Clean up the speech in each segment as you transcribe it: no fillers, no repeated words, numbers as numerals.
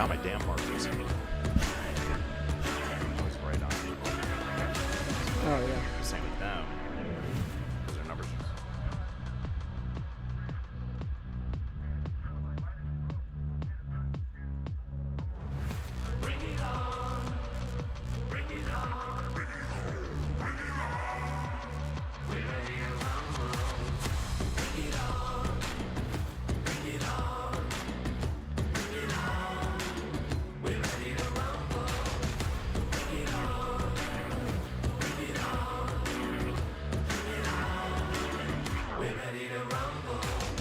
Got my damn markers. I was right on it. Oh, yeah. Same with them. Those are numbers. Bring it on. Bring it on. Bring it on. We're ready to rumble. Bring it on. Bring it on. Bring it on. We're ready to rumble. Bring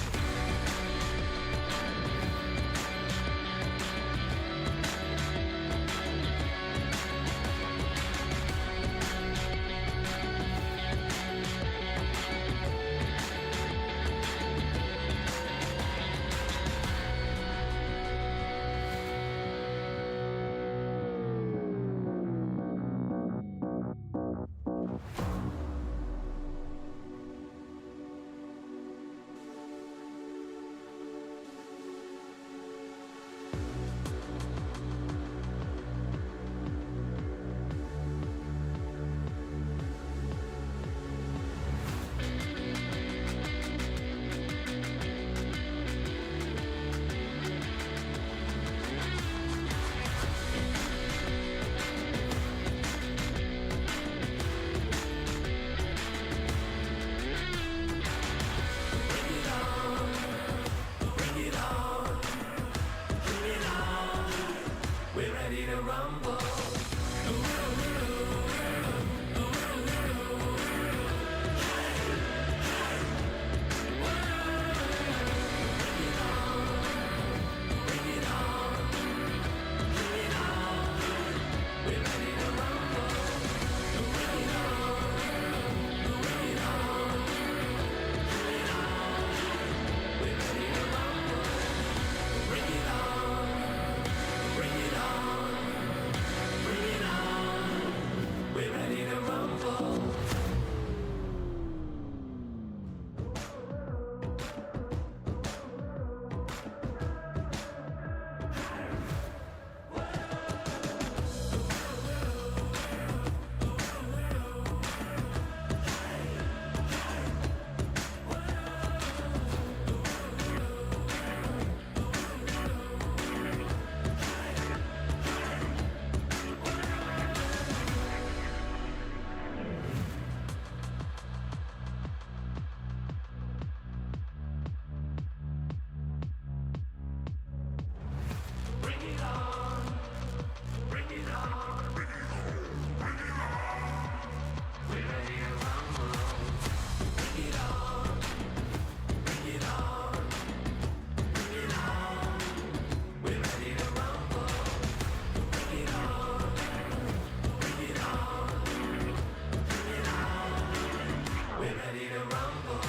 it on. Bring it on. Bring it on. We're ready to rumble. We're ready to rumble. We're ready to rumble. Bring it on. Bring it on. Bring it on. We're ready to rumble. Bring it on. Bring it on. Bring it on. We're ready to rumble. Bring it on. Bring it on. Bring it on. We're ready to rumble.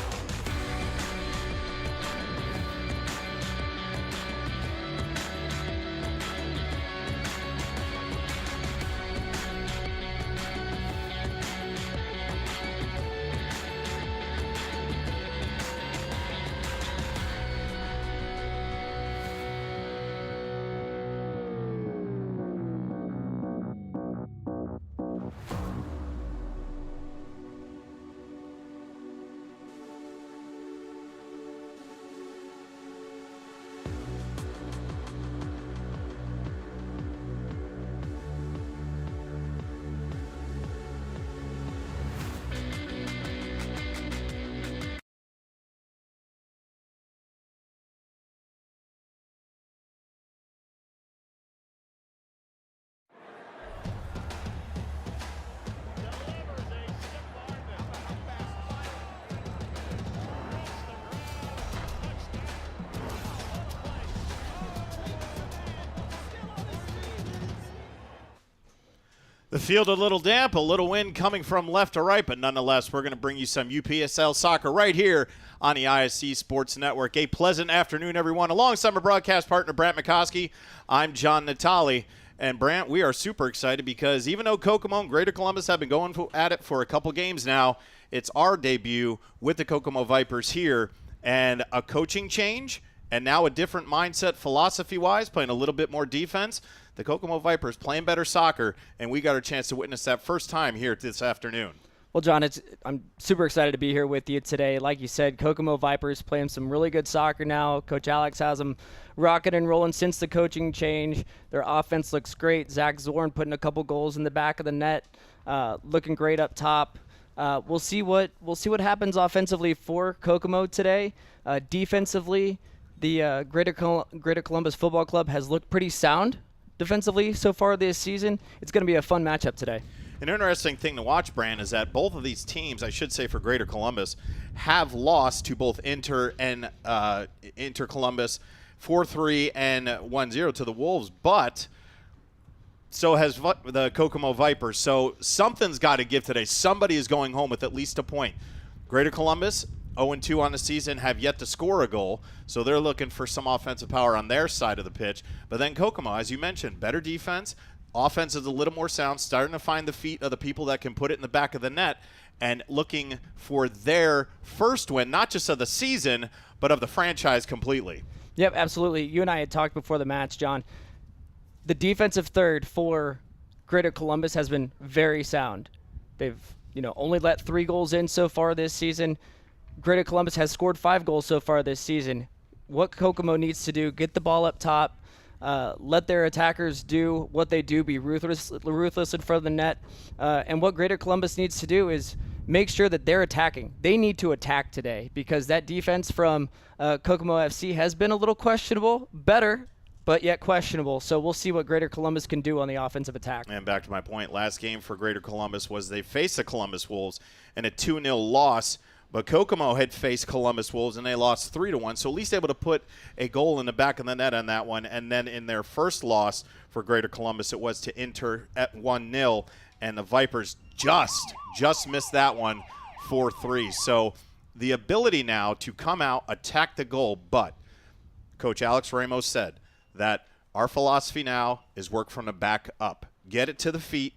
The field a little damp, a little wind coming from left to right, but nonetheless, we're going to bring you some UPSL soccer right here on the ISC Sports Network. A pleasant afternoon, everyone. Alongside my broadcast partner, Brant McCoskey, I'm John Natali. And, Brant, we are super excited because even though Kokomo and Greater Columbus have been going at it for a couple games now, it's our debut with the Kokomo Vipers here. And a coaching change and now a different mindset philosophy-wise, playing a little bit more defense. The Kokomo Vipers playing better soccer, and we got a chance to witness that first time here this afternoon. Well, John, I'm super excited to be here with you today. Like you said, Kokomo Vipers playing some really good soccer now. Coach Alex has them rocking and rolling since the coaching change. Their offense looks great. Zach Zorn putting a couple goals in the back of the net, looking great up top. We'll see what happens offensively for Kokomo today. Defensively, the Greater Columbus Football Club has looked pretty sound defensively so far this season. It's going to be a fun matchup today. An interesting thing to watch, Brand, is that both of these teams, I should say for Greater Columbus, have lost to both Inter and Inter Columbus 4-3 and 1-0 to the Wolves, but so has the Kokomo Vipers. So something's got to give today. Somebody is going home with at least a point. Greater Columbus, 0-2 on the season, have yet to score a goal, so they're looking for some offensive power on their side of the pitch. But then Kokomo, as you mentioned, better defense. Offense is a little more sound, starting to find the feet of the people that can put it in the back of the net, and looking for their first win, not just of the season, but of the franchise completely. Yep, absolutely. You and I had talked before the match, John. The defensive third for Greater Columbus has been very sound. They've only let 3 goals in so far this season. Greater Columbus has scored 5 goals so far this season. What Kokomo needs to do, get the ball up top, let their attackers do what they do, be ruthless in front of the net. And what Greater Columbus needs to do is make sure that they're attacking. They need to attack today because that defense from Kokomo FC has been a little questionable. Better, but yet questionable. So we'll see what Greater Columbus can do on the offensive attack. And back to my point, last game for Greater Columbus was they faced the Columbus Wolves in a 2-0 loss. But Kokomo had faced Columbus Wolves, and they lost 3-1, so at least able to put a goal in the back of the net on that one. And then in their first loss for Greater Columbus, it was to Inter at 1-0, and the Vipers just missed that one 4-3. So the ability now to come out, attack the goal, but Coach Alex Ramos said that our philosophy now is work from the back up. Get it to the feet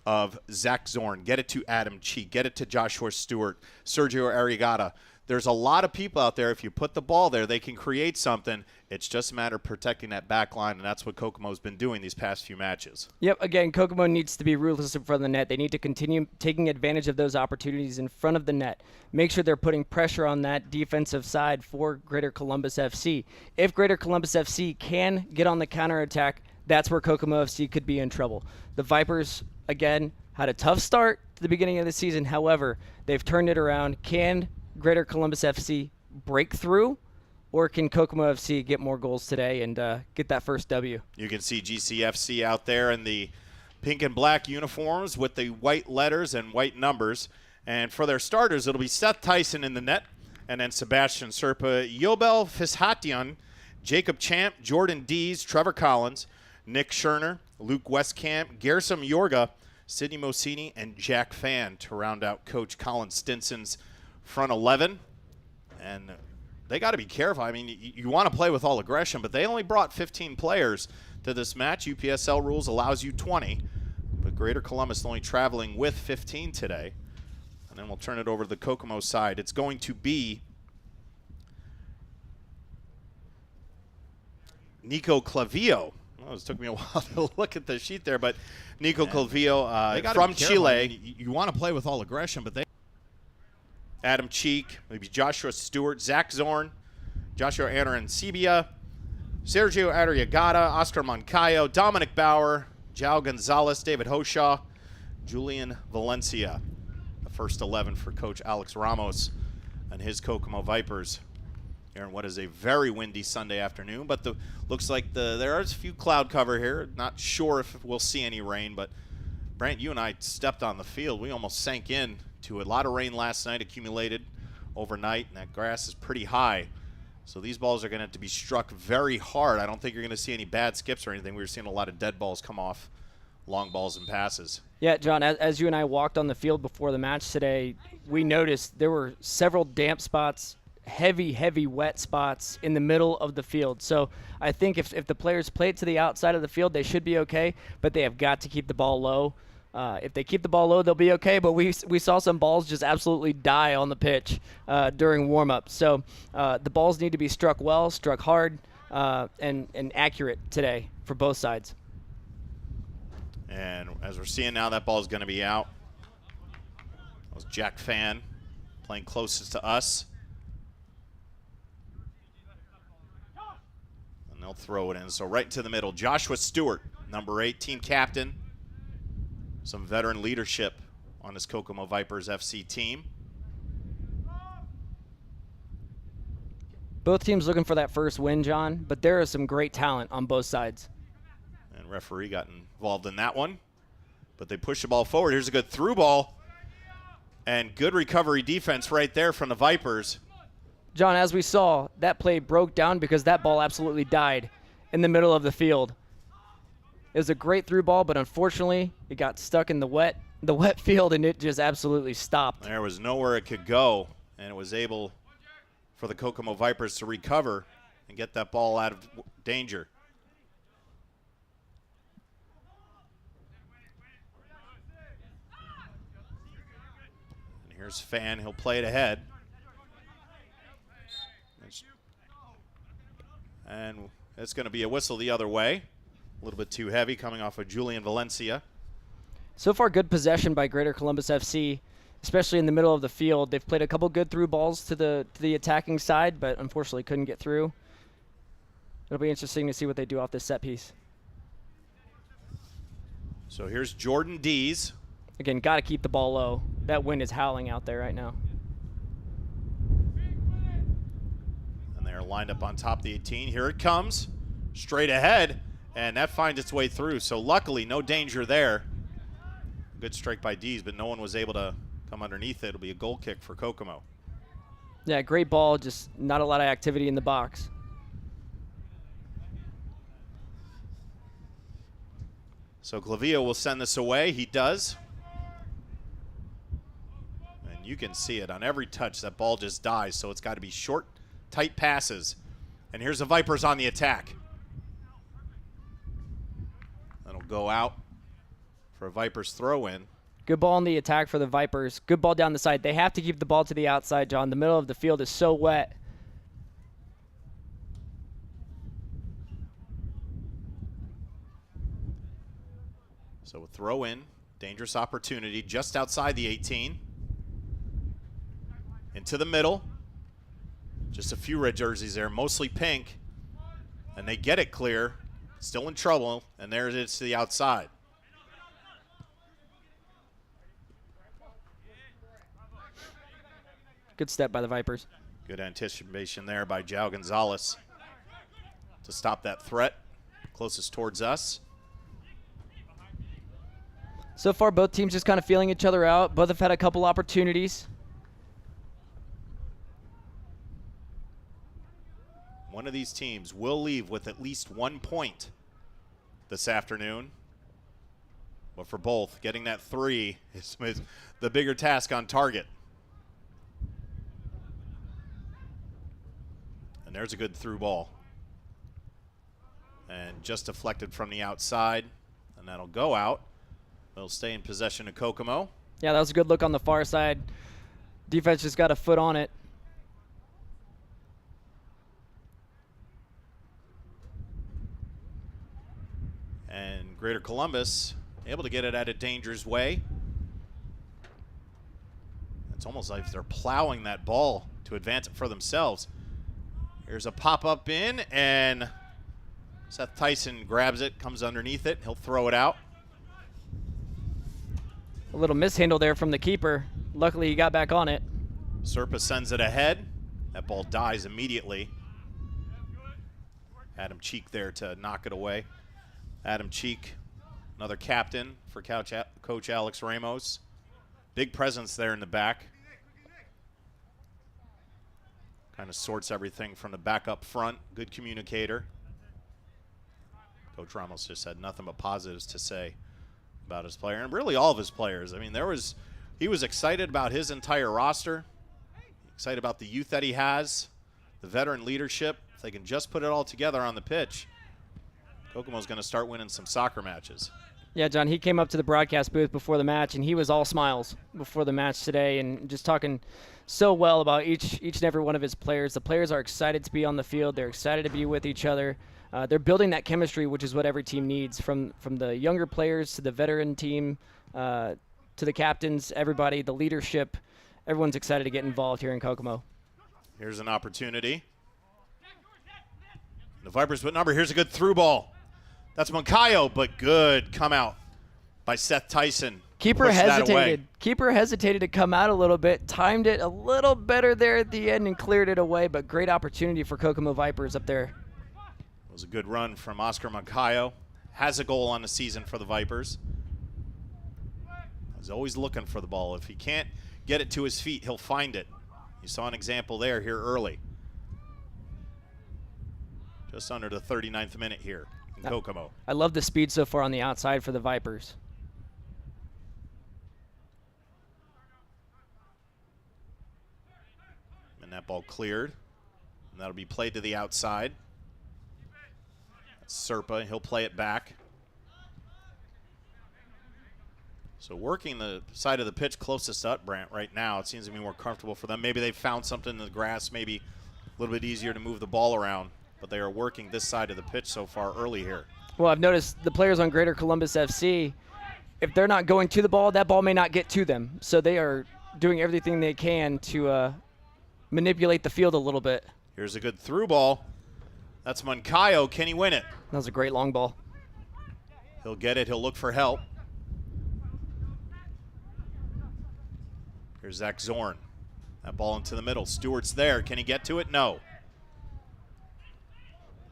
of Zach Zorn, get it to Adam Cheek, get it to Joshua Stewart, Sergio Arriagada. There's a lot of people out there. If you put the ball there, they can create something. It's just a matter of protecting that back line, and that's what Kokomo's been doing these past few matches. Yep, again, Kokomo needs to be ruthless in front of the net. They need to continue taking advantage of those opportunities in front of the net. Make sure they're putting pressure on that defensive side for Greater Columbus FC. If Greater Columbus FC can get on the counterattack, that's where Kokomo FC could be in trouble. The Vipers, again, had a tough start to the beginning of the season. However, they've turned it around. Can Greater Columbus FC break through, or can Kokomo FC get more goals today and get that first W? You can see GCFC out there in the pink and black uniforms with the white letters and white numbers. And for their starters, it'll be Seth Tyson in the net, and then Sebastian Serpa, Yobel Fishatian, Jacob Champ, Jordan Dees, Trevor Collins, Nick Scherner, Luke Westcamp, Gersom Yorga, Sidney Mosini, and Jack Fan to round out Coach Colin Stinson's front 11. And they got to be careful. I mean, you want to play with all aggression, but they only brought 15 players to this match. UPSL rules allows you 20, but Greater Columbus only traveling with 15 today. And then we'll turn it over to the Kokomo side. It's going to be Nico Clavillo. Well, it took me a while to look at the sheet there, but Nico Clavillo from Chile. I mean, you want to play with all aggression, but they. Adam Cheek, maybe Joshua Stewart, Zach Zorn, Joshua Arancibia, Sergio Arriagada, Oscar Moncayo, Dominic Bauer, Jao Gonzalez, David Hoshaw, Julian Valencia. The first 11 for Coach Alex Ramos and his Kokomo Vipers. Here in what is a very windy Sunday afternoon, but looks like there is a few cloud cover here. Not sure if we'll see any rain, but Brant, you and I stepped on the field. We almost sank in to a lot of rain last night, accumulated overnight, and that grass is pretty high. So these balls are going to have to be struck very hard. I don't think you're going to see any bad skips or anything. We were seeing a lot of dead balls come off, long balls and passes. Yeah, John, as you and I walked on the field before the match today, we noticed there were several damp spots, heavy wet spots in the middle of the field. So I think if the players play it to the outside of the field, they should be okay, but they have got to keep the ball low. If they keep the ball low, they'll be okay, but we saw some balls just absolutely die on the pitch during warm-up. So the balls need to be struck well, struck hard, and accurate today for both sides. And as we're seeing now, that ball is going to be out. That was Jack Fan playing closest to us. And they'll throw it in. So right to the middle, Joshua Stewart, number 8, team captain. Some veteran leadership on this Kokomo Vipers FC team. Both teams looking for that first win, John, but there is some great talent on both sides. And referee got involved in that one. But they push the ball forward. Here's a good through ball. And good recovery defense right there from the Vipers. John, as we saw, that play broke down because that ball absolutely died in the middle of the field. It was a great through ball, but unfortunately, it got stuck in the wet field, and it just absolutely stopped. There was nowhere it could go, and it was able for the Kokomo Vipers to recover and get that ball out of danger. And here's Fan. He'll play it ahead. And it's going to be a whistle the other way. A little bit too heavy coming off of Julian Valencia. So far, good possession by Greater Columbus FC, especially in the middle of the field. They've played a couple good through balls to the attacking side, but unfortunately couldn't get through. It'll be interesting to see what they do off this set piece. So here's Jordan Dees. Again, got to keep the ball low. That wind is howling out there right now. And they're lined up on top of the 18. Here it comes, straight ahead, and that finds its way through. So luckily, no danger there. Good strike by Dees, but no one was able to come underneath it. It'll be a goal kick for Kokomo. Yeah, great ball, just not a lot of activity in the box. So Clavio will send this away. He does. And you can see it on every touch. That ball just dies, so it's got to be short, tight passes. And here's the Vipers on the attack. That'll go out for a Vipers throw-in. Good ball on the attack for the Vipers. Good ball down the side. They have to keep the ball to the outside, John. The middle of the field is so wet. So a throw-in, dangerous opportunity just outside the 18. Into the middle. Just a few red jerseys there, mostly pink. And they get it clear. Still in trouble, and there it is to the outside. Good step by the Vipers. Good anticipation there by João Gonzalez to stop that threat closest towards us. So far, both teams just kind of feeling each other out. Both have had a couple opportunities. One of these teams will leave with at least 1 point this afternoon. But for both, getting that 3 is the bigger task on target. And there's a good through ball. And just deflected from the outside. And that'll go out. They'll stay in possession of Kokomo. Yeah, that was a good look on the far side. Defense just got a foot on it. And Greater Columbus able to get it out of danger's way. It's almost like they're plowing that ball to advance it for themselves. Here's a pop-up in, and Seth Tyson grabs it, comes underneath it. He'll throw it out. A little mishandle there from the keeper. Luckily, he got back on it. Serpa sends it ahead. That ball dies immediately. Adam Cheek there to knock it away. Adam Cheek, another captain for Coach Alex Ramos. Big presence there in the back. Kind of sorts everything from the back up front. Good communicator. Coach Ramos just had nothing but positives to say about his player, and really all of his players. I mean, he was excited about his entire roster, excited about the youth that he has, the veteran leadership. If they can just put it all together on the pitch, Kokomo's going to start winning some soccer matches. Yeah, John, he came up to the broadcast booth before the match, and he was all smiles before the match today and just talking so well about each and every one of his players. The players are excited to be on the field. They're excited to be with each other. They're building that chemistry, which is what every team needs, from the younger players to the veteran team, to the captains, everybody, the leadership. Everyone's excited to get involved here in Kokomo. Here's an opportunity. The Vipers with number. Here's a good through ball. That's Moncayo, but good come out by Seth Tyson. Keeper hesitated to come out a little bit, timed it a little better there at the end and cleared it away, but great opportunity for Kokomo Vipers up there. It was a good run from Oscar Moncayo. Has a goal on the season for the Vipers. He's always looking for the ball. If he can't get it to his feet, he'll find it. You saw an example there here early. Just under the 39th minute here in Kokomo. I love the speed so far on the outside for the Vipers. And that ball cleared. And that'll be played to the outside. That's Serpa. He'll play it back. So working the side of the pitch closest up, Brant, right now, it seems to be more comfortable for them. Maybe they've found something in the grass, maybe a little bit easier to move the ball around. But they are working this side of the pitch so far early here. Well, I've noticed the players on Greater Columbus FC, if they're not going to the ball, that ball may not get to them. So they are doing everything they can to manipulate the field a little bit. Here's a good through ball. That's Moncayo. Can he win it? That was a great long ball. He'll get it. He'll look for help. Here's Zach Zorn. That ball into the middle. Stewart's there. Can he get to it? No.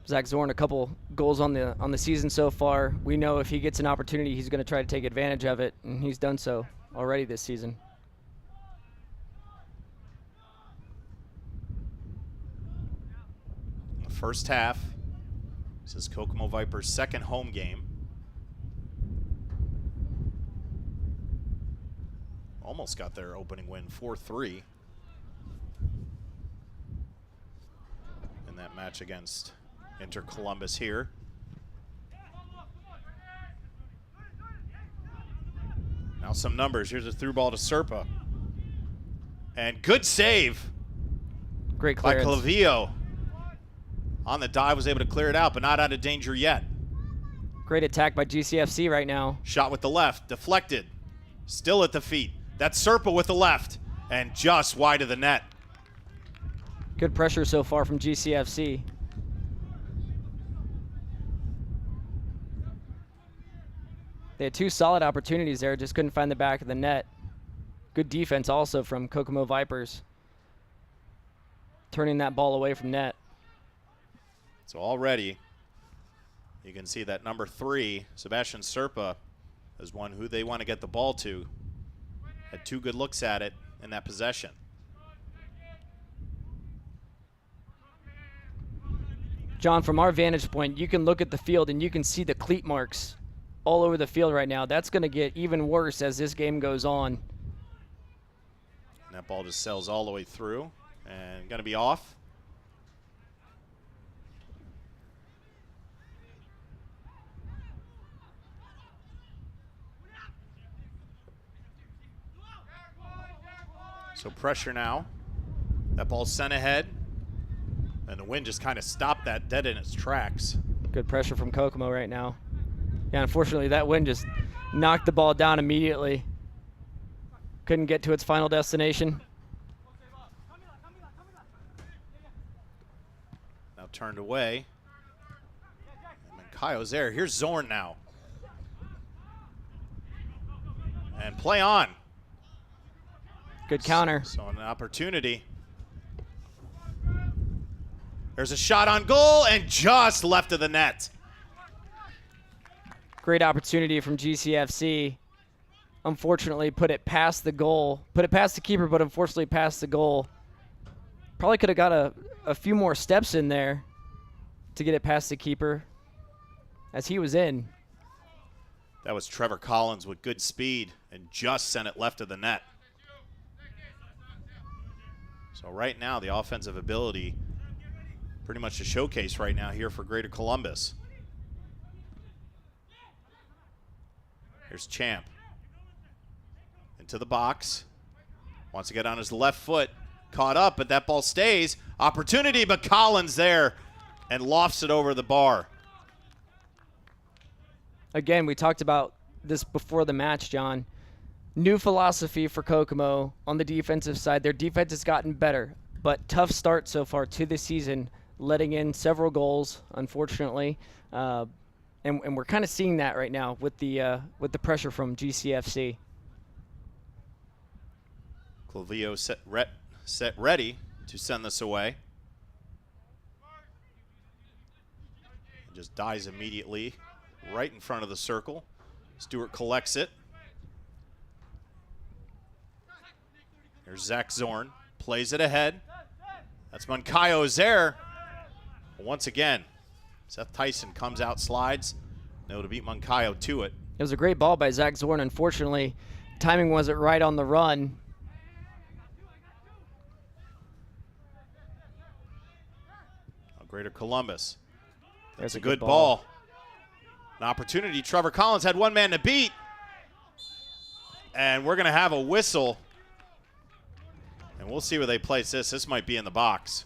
Zach Zorn, a couple goals on the season so far. We know if he gets an opportunity, he's going to try to take advantage of it, and he's done so already this season. In the first half, this is Kokomo Vipers' second home game. Almost got their opening win, 4-3. In that match against Inter Columbus here. Now some numbers. Here's a through ball to Serpa. And good save. Great by clearance. Clavillo. On the dive, was able to clear it out, but not out of danger yet. Great attack by GCFC right now. Shot with the left, deflected. Still at the feet. That's Serpa with the left, and just wide of the net. Good pressure so far from GCFC. They had two solid opportunities there, just couldn't find the back of the net. Good defense also from Kokomo Vipers, turning that ball away from net. So already, you can see that number 3, Sebastian Serpa, is one who they want to get the ball to. Had 2 good looks at it in that possession. John, from our vantage point, you can look at the field and you can see the cleat marks all over the field right now. That's going to get even worse as this game goes on. And that ball just sails all the way through and going to be off. So pressure now. That ball's sent ahead. And the wind just kind of stopped that dead in its tracks. Good pressure from Kokomo right now. Yeah, unfortunately, that wind just knocked the ball down immediately. Couldn't get to its final destination. Now turned away. And Moncayo's there. Here's Zorn now. And play on. Good counter. So an opportunity. There's a shot on goal and just left of the net. Great opportunity from GCFC. Unfortunately, put it past the goal. Put it past the keeper, but unfortunately past the goal. Probably could have got a few more steps in there to get it past the keeper as he was in. That was Trevor Collins with good speed and just sent it left of the net. So right now, the offensive ability pretty much a showcase right now here for Greater Columbus. Here's Champ. Into the box. Wants to get on his left foot. Caught up, but that ball stays. Opportunity, but Collins there and lofts it over the bar. Again, we talked about this before the match, John. New philosophy for Kokomo on the defensive side. Their defense has gotten better, but tough start so far to the season, letting in several goals, unfortunately. And we're kind of seeing that right now with the pressure from GCFC. Clavio set ready to send this away. Just dies immediately right in front of the circle. Stewart collects it. Here's Zach Zorn. Plays it ahead. That's Moncayo is there. But once again, Seth Tyson comes out, slides. Able to beat Moncayo to it. It was a great ball by Zach Zorn. Unfortunately, timing wasn't right on the run. Greater Columbus. There's a good ball. An opportunity. Trevor Collins had one man to beat. And we're going to have a whistle. And we'll see where they place this. This might be in the box.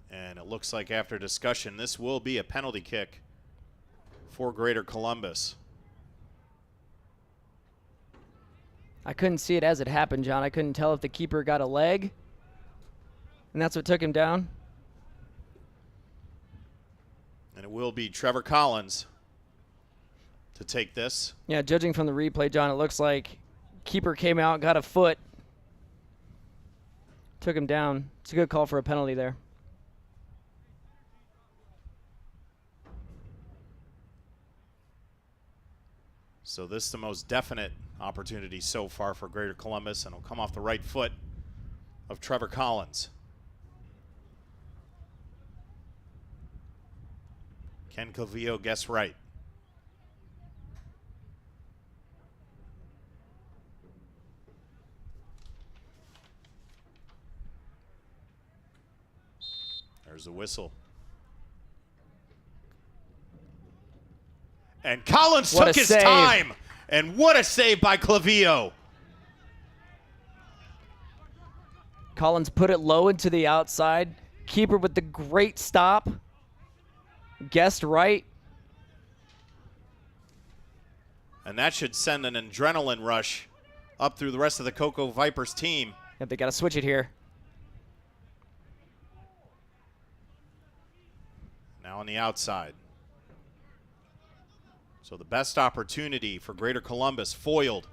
And it looks like after discussion, this will be a penalty kick for Greater Columbus. I couldn't see it as it happened, John. I couldn't tell if the keeper got a leg, and that's what took him down. And it will be Trevor Collins to take this. Yeah, judging from the replay, John, it looks like keeper came out, got a foot, took him down. It's a good call for a penalty there. So this is the most definite opportunity so far for Greater Columbus, and it'll come off the right foot of Trevor Collins. Ken Clavio guessed right. There's the whistle. And Collins What took a his save. time. And what a save by Clavio. Collins put it low into the outside. Keeper with the great stop. Guessed right. And that should send an adrenaline rush up through the rest of the Cocoa Vipers team. Yep, they got to switch it here. Now on the outside. So the best opportunity for Greater Columbus foiled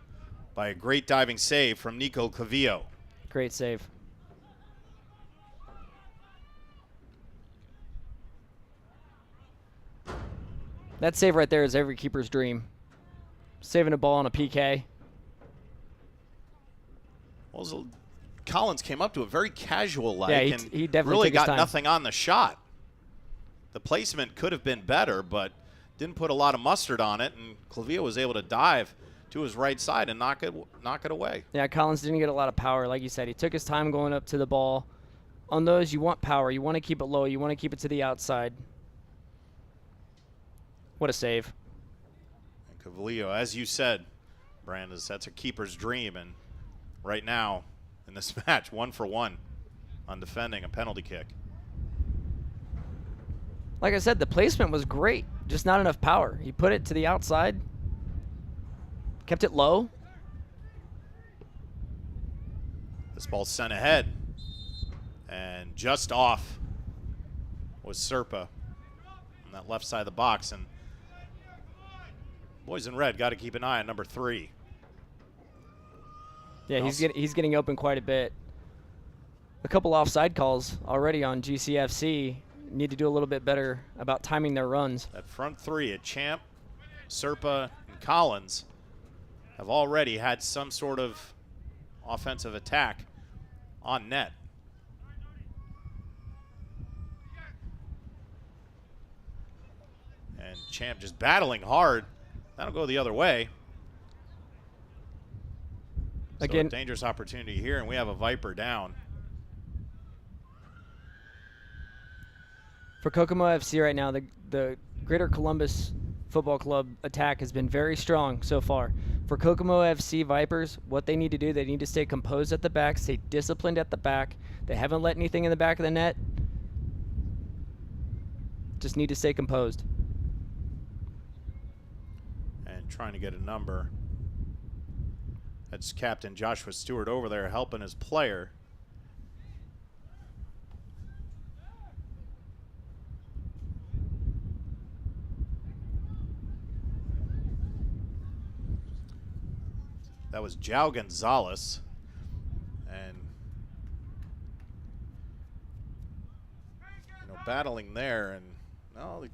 by a great diving save from Nico Clavio. Great save. That save right there is every keeper's dream. Saving a ball on a PK. Well, so Collins came up to it very casual like, Yeah, and he definitely really took his got time. nothing on the shot. The placement could have been better, but didn't put a lot of mustard on it, and Clavio was able to dive to his right side and knock it away. Yeah, Collins didn't get a lot of power, like you said. He took his time going up to the ball. On those, you want power. You want to keep it low. You want to keep it to the outside. What a save. And Clavio, as you said, Brandon, that's a keeper's dream, and right now in this match, 1 for 1 on defending a penalty kick. Like I said, the placement was great, just not enough power. He put it to the outside, kept it low. This ball's sent ahead, and just off was Serpa on that left side of the box. And boys in red got to keep an eye on number 3. Yeah, he's getting open quite a bit. A couple offside calls already on GCFC. Need to do a little bit better about timing their runs. That front 3 at Champ, Serpa, and Collins have already had some sort of offensive attack on net. And Champ just battling hard. That'll go the other way. Again, a dangerous opportunity here, and we have a Viper down. For Kokomo FC right now, the Greater Columbus Football Club attack has been very strong so far. For Kokomo FC Vipers, what they need to do, they need to stay composed at the back, stay disciplined at the back. They haven't let anything in the back of the net. Just need to stay composed. And trying to get a number. That's Captain Joshua Stewart over there helping his player. That was João Gonzalez. And battling there, and well, he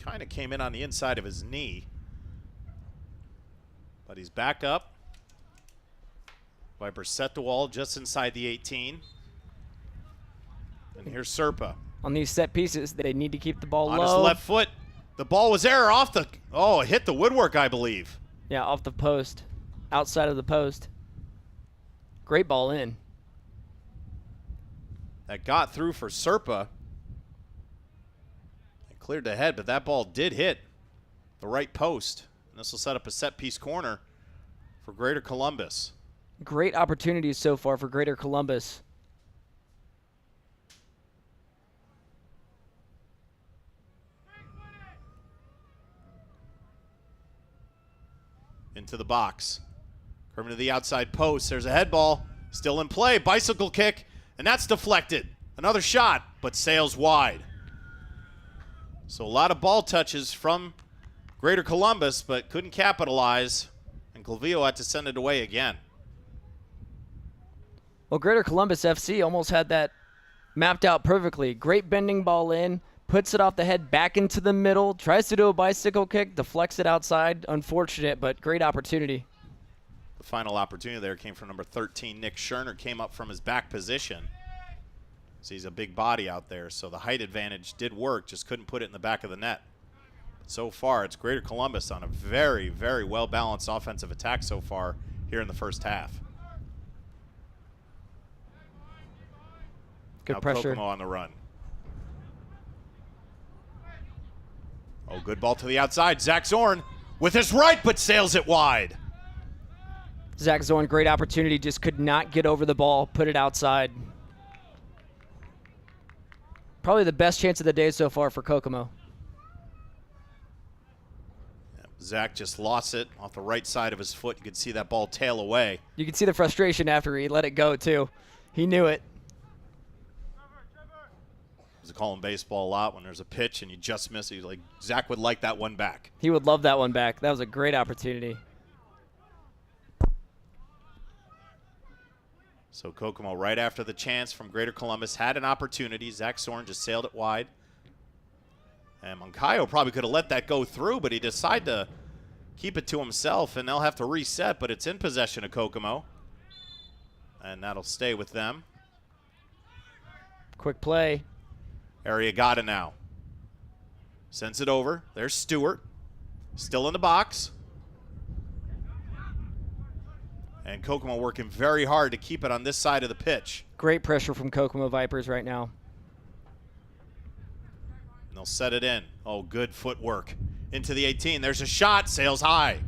kind of came in on the inside of his knee. But he's back up. Vipers set the wall just inside the 18. And here's Serpa. On these set pieces, they need to keep the ball On low. his left foot. The ball was there off the, oh, it hit the woodwork, I believe. Yeah, off the post. Outside of the post. Great ball in. That got through for Serpa. It cleared the head, but that ball did hit the right post. And this will set up a set-piece corner for Greater Columbus. Great opportunities so far for Greater Columbus. Into the box. Coming to the outside post. There's a head ball. Still in play. Bicycle kick. And that's deflected. Another shot, but sails wide. So a lot of ball touches from Greater Columbus, but couldn't capitalize. And Clavillo had to send it away again. Well, Greater Columbus FC almost had that mapped out perfectly. Great bending ball in. Puts it off the head back into the middle. Tries to do a bicycle kick. Deflects it outside. Unfortunate, but great opportunity. The final opportunity there came from number 13, Nick Scherner. Came up from his back position. So he's a big body out there. So the height advantage did work. Just couldn't put it in the back of the net. But so far, it's Greater Columbus on a very, very well-balanced offensive attack so far here in the first half. Good Now pressure. Kokomo on the run. Oh, good ball to the outside. Zach Zorn with his right, but sails it wide. Zach Zorn, great opportunity. Just could not get over the ball. Put it outside. Probably the best chance of the day so far for Kokomo. Zach just lost it off the right side of his foot. You could see that ball tail away. You can see the frustration after he let it go, too. He knew it. I call him baseball a lot when there's a pitch and you just miss it. He's like, Zach would like that one back. He would love that one back. That was a great opportunity. So Kokomo, right after the chance from Greater Columbus, had an opportunity. Zach Zorn just sailed it wide. And Moncayo probably could have let that go through, but he decided to keep it to himself, and they'll have to reset, but it's in possession of Kokomo. And that'll stay with them. Quick play. Arriagada now. Sends it over. There's Stewart. Still in the box. And Kokomo working very hard to keep it on this side of the pitch. Great pressure from Kokomo Vipers right now. And they'll set it in. Oh, good footwork. Into the 18. There's a shot. Sails high.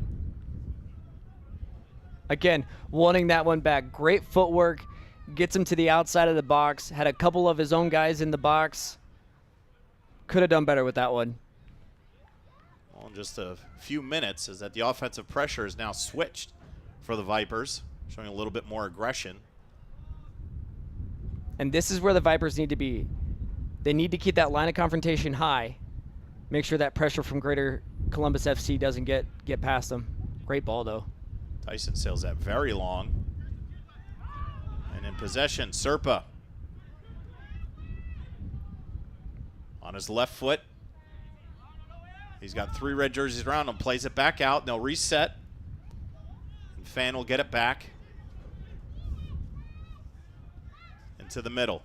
Again, wanting that one back. Great footwork. Gets him to the outside of the box. Had a couple of his own guys in the box. Could have done better with that one. Well, in just a few minutes is that the offensive pressure is now switched for the Vipers, showing a little bit more aggression. And this is where the Vipers need to be. They need to keep that line of confrontation high. Make sure that pressure from Greater Columbus FC doesn't get past them. Great ball, though. Tyson sails that very long. And in possession, Serpa. On his left foot. He's got 3 red jerseys around him. Plays it back out. They'll reset. And Fan will get it back. Into the middle.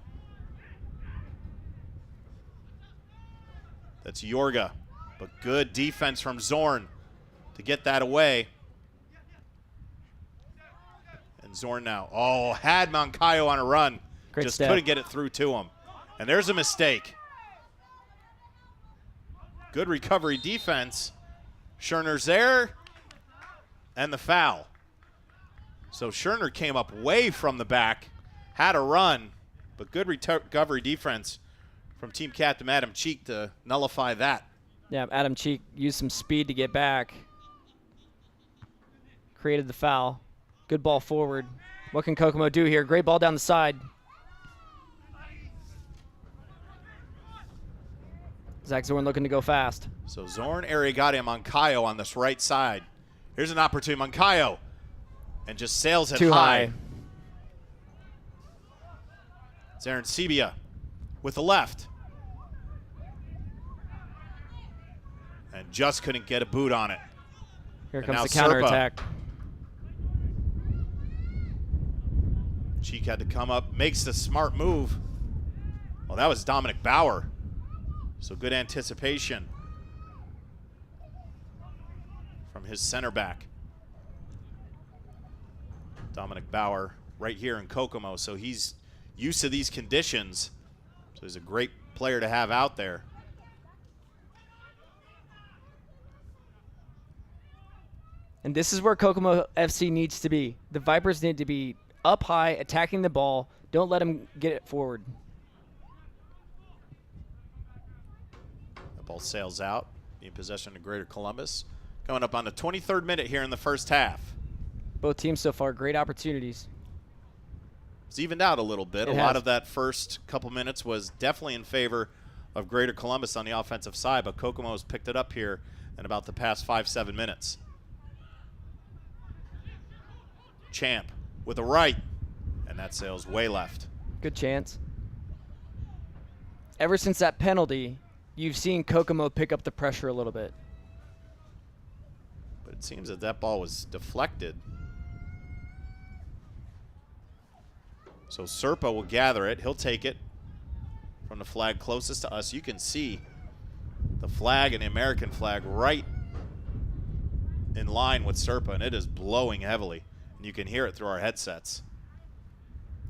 That's Yorga. But good defense from Zorn to get that away. And And Zorn now. Oh, had Moncayo on a run. Great Just step. couldn't get it through to him. And there's a mistake. Good recovery defense. Scherner's there. And the foul. So Scherner came up way from the back. Had a run. But good recovery defense from team captain Adam Cheek to nullify that. Yeah, Adam Cheek used some speed to get back. Created the foul. Good ball forward. What can Kokomo do here? Great ball down the side. Zach Zorn looking to go fast. So Zorn, Arrigati, and Moncayo on this right side. Here's an opportunity. Moncayo. And just sails it Too high. It's Aaron Sebia with the left. And just couldn't get a boot on it. Here And comes now the counterattack. Cheek had to come up, makes the smart move. Well, that was Dominic Bauer. So good anticipation from his center back. Dominic Bauer right here in Kokomo, so he's used to these conditions. So he's a great player to have out there. And this is where Kokomo FC needs to be. The Vipers need to be up high, attacking the ball. Don't let them get it forward. The ball sails out, in possession of Greater Columbus. Coming up on the 23rd minute here in the first half. Both teams so far, great opportunities. It's evened out a little bit. It A lot has. of that first couple minutes was definitely in favor of Greater Columbus on the offensive side, but Kokomo has picked it up here in about the past 5-7 minutes. Champ with a right, and that sails way left. Good chance. Ever since that penalty, you've seen Kokomo pick up the pressure a little bit. But it seems that that ball was deflected. So Serpa will gather it. He'll take it from the flag closest to us. You can see the flag and the American flag right in line with Serpa, and it is blowing heavily. And you can hear it through our headsets.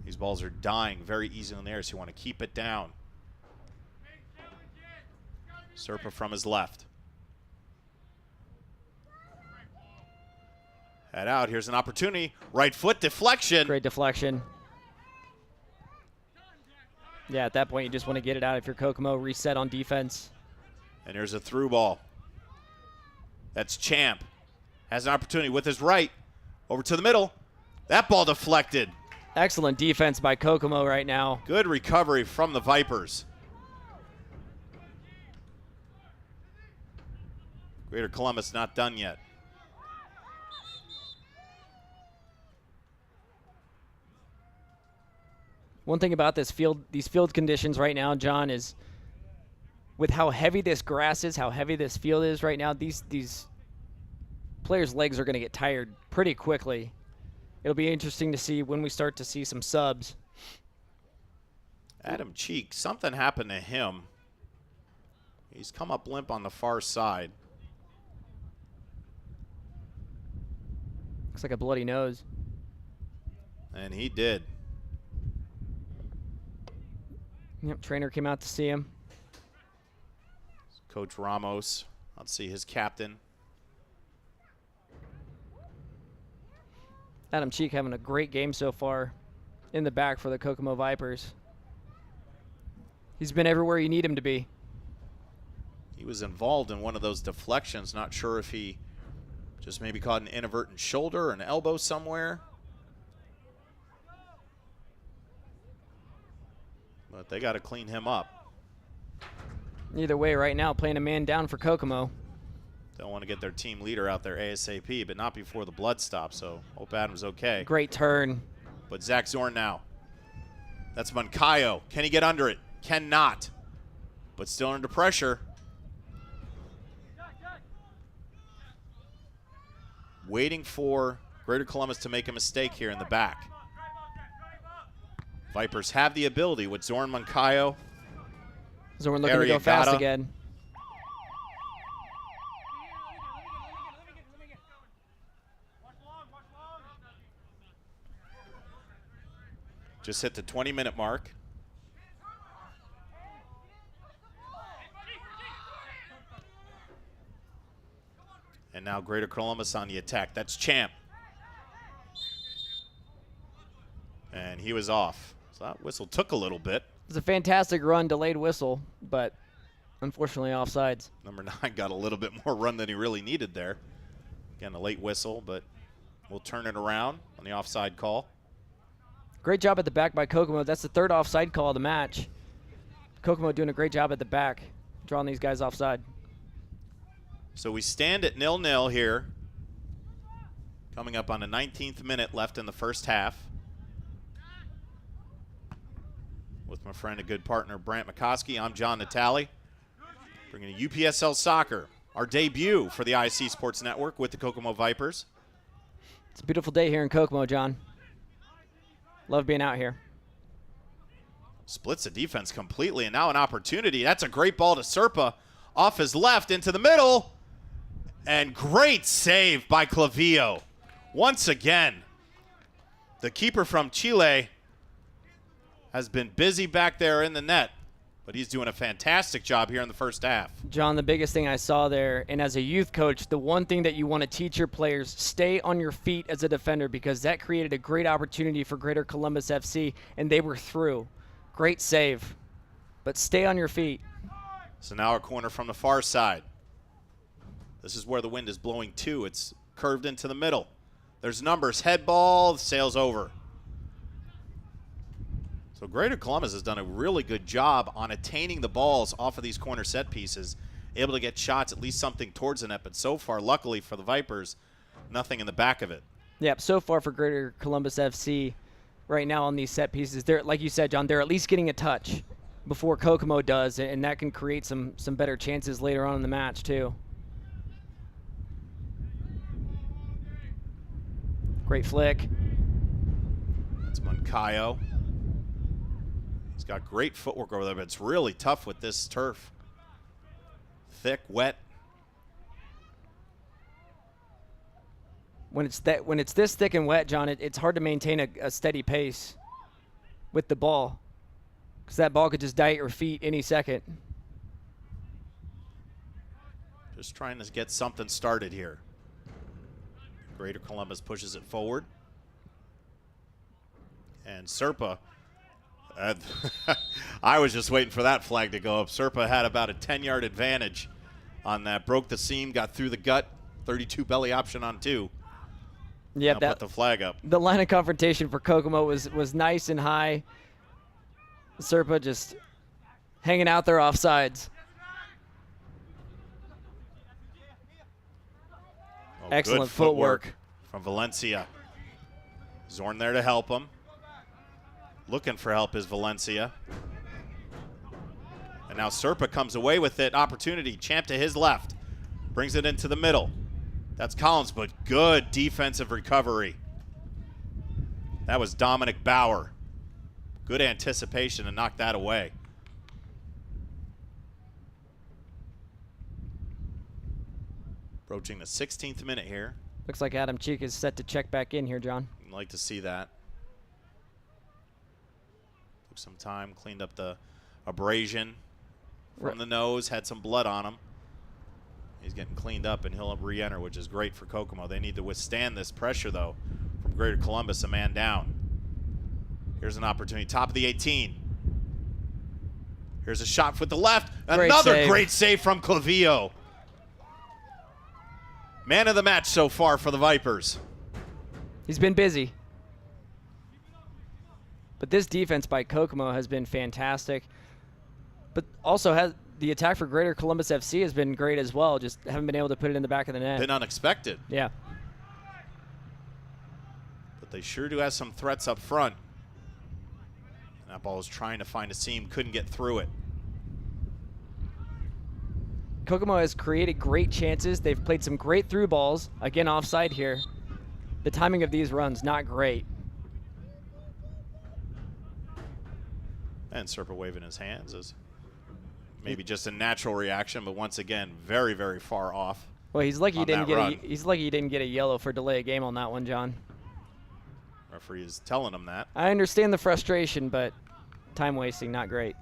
These balls are dying very easily in the air, so you want to keep it down. Serpa from his left. Head out. Here's an opportunity. Right foot deflection. Great deflection. Yeah, at that point, you just want to get it out if you're Kokomo, reset on defense. And here's a through ball. That's Champ. Has an opportunity with his right. Over to the middle. That ball deflected. Excellent defense by Kokomo right now. Good recovery from the Vipers. Greater Columbus not done yet. One thing about this field, these field conditions right now, John, is with how heavy this grass is, how heavy this field is right now, these players' legs are going to get tired pretty quickly. It'll be interesting to see when we start to see some subs. Adam Cheek, something happened to him. He's come up limp on the far side. Looks like a bloody nose. And he did. Yep, trainer came out to see him. Coach Ramos, let's see his captain. Adam Cheek having a great game so far in the back for the Kokomo Vipers. He's been everywhere you need him to be. He was involved in one of those deflections. Not sure if he just maybe caught an inadvertent shoulder or an elbow somewhere. But they got to clean him up. Either way, right now, playing a man down for Kokomo. Don't want to get their team leader out there ASAP, but not before the blood stops, so hope Adam's okay. Great turn. But Zach Zorn now. That's Moncayo. Can he get under it? Cannot. But still under pressure. Waiting for Greater Columbus to make a mistake here in the back. Vipers have the ability with Zorn, Moncayo. Zorn looking to go fast Arrigata. again. Just hit the 20-minute mark. And now Greater Columbus on the attack. That's Champ. And he was off. So that whistle took a little bit. It's a fantastic run, delayed whistle, but unfortunately offsides. Number 9 got a little bit more run than he really needed there. Again, a late whistle, but we'll turn it around on the offside call. Great job at the back by Kokomo. That's the third offside call of the match. Kokomo doing a great job at the back, drawing these guys offside. So we stand at 0-0 here. Coming up on the 19th minute left in the first half. With my friend and good partner, Brant McCoskey, I'm John Natale. Bringing you UPSL Soccer, our debut for the ISC Sports Network with the Kokomo Vipers. It's a beautiful day here in Kokomo, John. Love being out here. Splits the defense completely, and now an opportunity. That's a great ball to Serpa. Off his left into the middle. And great save by Clavillo. Once again, the keeper from Chile has been busy back there in the net, but he's doing a fantastic job here in the first half. John, the biggest thing I saw there, and as a youth coach, the one thing that you want to teach your players, stay on your feet as a defender, because that created a great opportunity for Greater Columbus FC, and they were through. Great save, but stay on your feet. So now a corner from the far side. This is where the wind is blowing to. It's curved into the middle. There's numbers. Head ball, sails over. So Greater Columbus has done a really good job on attaining the balls off of these corner set pieces, able to get shots, at least something towards the net. But so far, luckily for the Vipers, nothing in the back of it. Yep, so far for Greater Columbus FC right now on these set pieces, they're, like you said, John, they're at least getting a touch before Kokomo does, and that can create some better chances later on in the match too. Great flick. That's Moncayo. He's got great footwork over there, but it's really tough with this turf. Thick, wet. When it's this thick and wet, John, it's hard to maintain a steady pace with the ball, because that ball could just die at your feet any second. Just trying to get something started here. Greater Columbus pushes it forward. And Serpa, I was just waiting for that flag to go up. Serpa had about a 10-yard advantage on that. Broke the seam, got through the gut. 32 belly option on 2. Yeah, put the flag up. The line of confrontation for Kokomo was nice and high. Serpa just hanging out there offsides. Oh, Excellent good footwork from Valencia. Zorn there to help him. Looking for help is Valencia. And now Serpa comes away with it. Opportunity. Champ to his left. Brings it into the middle. That's Collins, but good defensive recovery. That was Dominic Bauer. Good anticipation to knock that away. Approaching the 16th minute here. Looks like Adam Cheek is set to check back in here, John. I'd like to see that. Took some time, cleaned up the abrasion from the nose, had some blood on him. He's getting cleaned up, and he'll re-enter, which is great for Kokomo. They need to withstand this pressure, though, from Greater Columbus, a man down. Here's an opportunity, top of the 18. Here's a shot with the left. Another great save from Clavillo. Man of the match so far for the Vipers. He's been busy. But this defense by Kokomo has been fantastic. But also the attack for Greater Columbus FC has been great as well. Just haven't been able to put it in the back of the net. Been unexpected. Yeah. But they sure do have some threats up front. And that ball was trying to find a seam, couldn't get through it. Kokomo has created great chances. They've played some great through balls. Again, offside here. The timing of these runs, not great. And Serpa waving his hands is maybe just a natural reaction, but once again, very, very far off. Well, he's lucky he didn't that run. he's lucky he didn't get a yellow for delay of game on that one, John. Referee is telling him that. I understand the frustration, but time wasting, not great.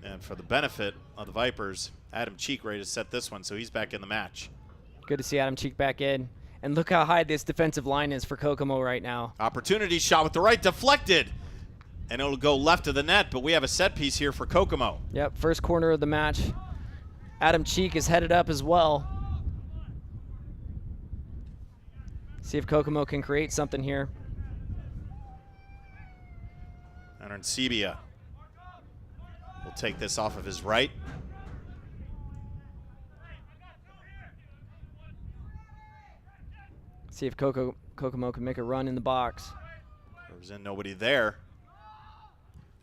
And for the benefit of the Vipers, Adam Cheek ready to set this one, so he's back in the match. Good to see Adam Cheek back in. And look how high this defensive line is for Kokomo right now. Opportunity shot with the right, deflected. And it'll go left of the net, but we have a set piece here for Kokomo. Yep, first corner of the match. Adam Cheek is headed up as well. See if Kokomo can create something here. And Sebia will take this off of his right. See if Kokomo can make a run in the box. There's in nobody there.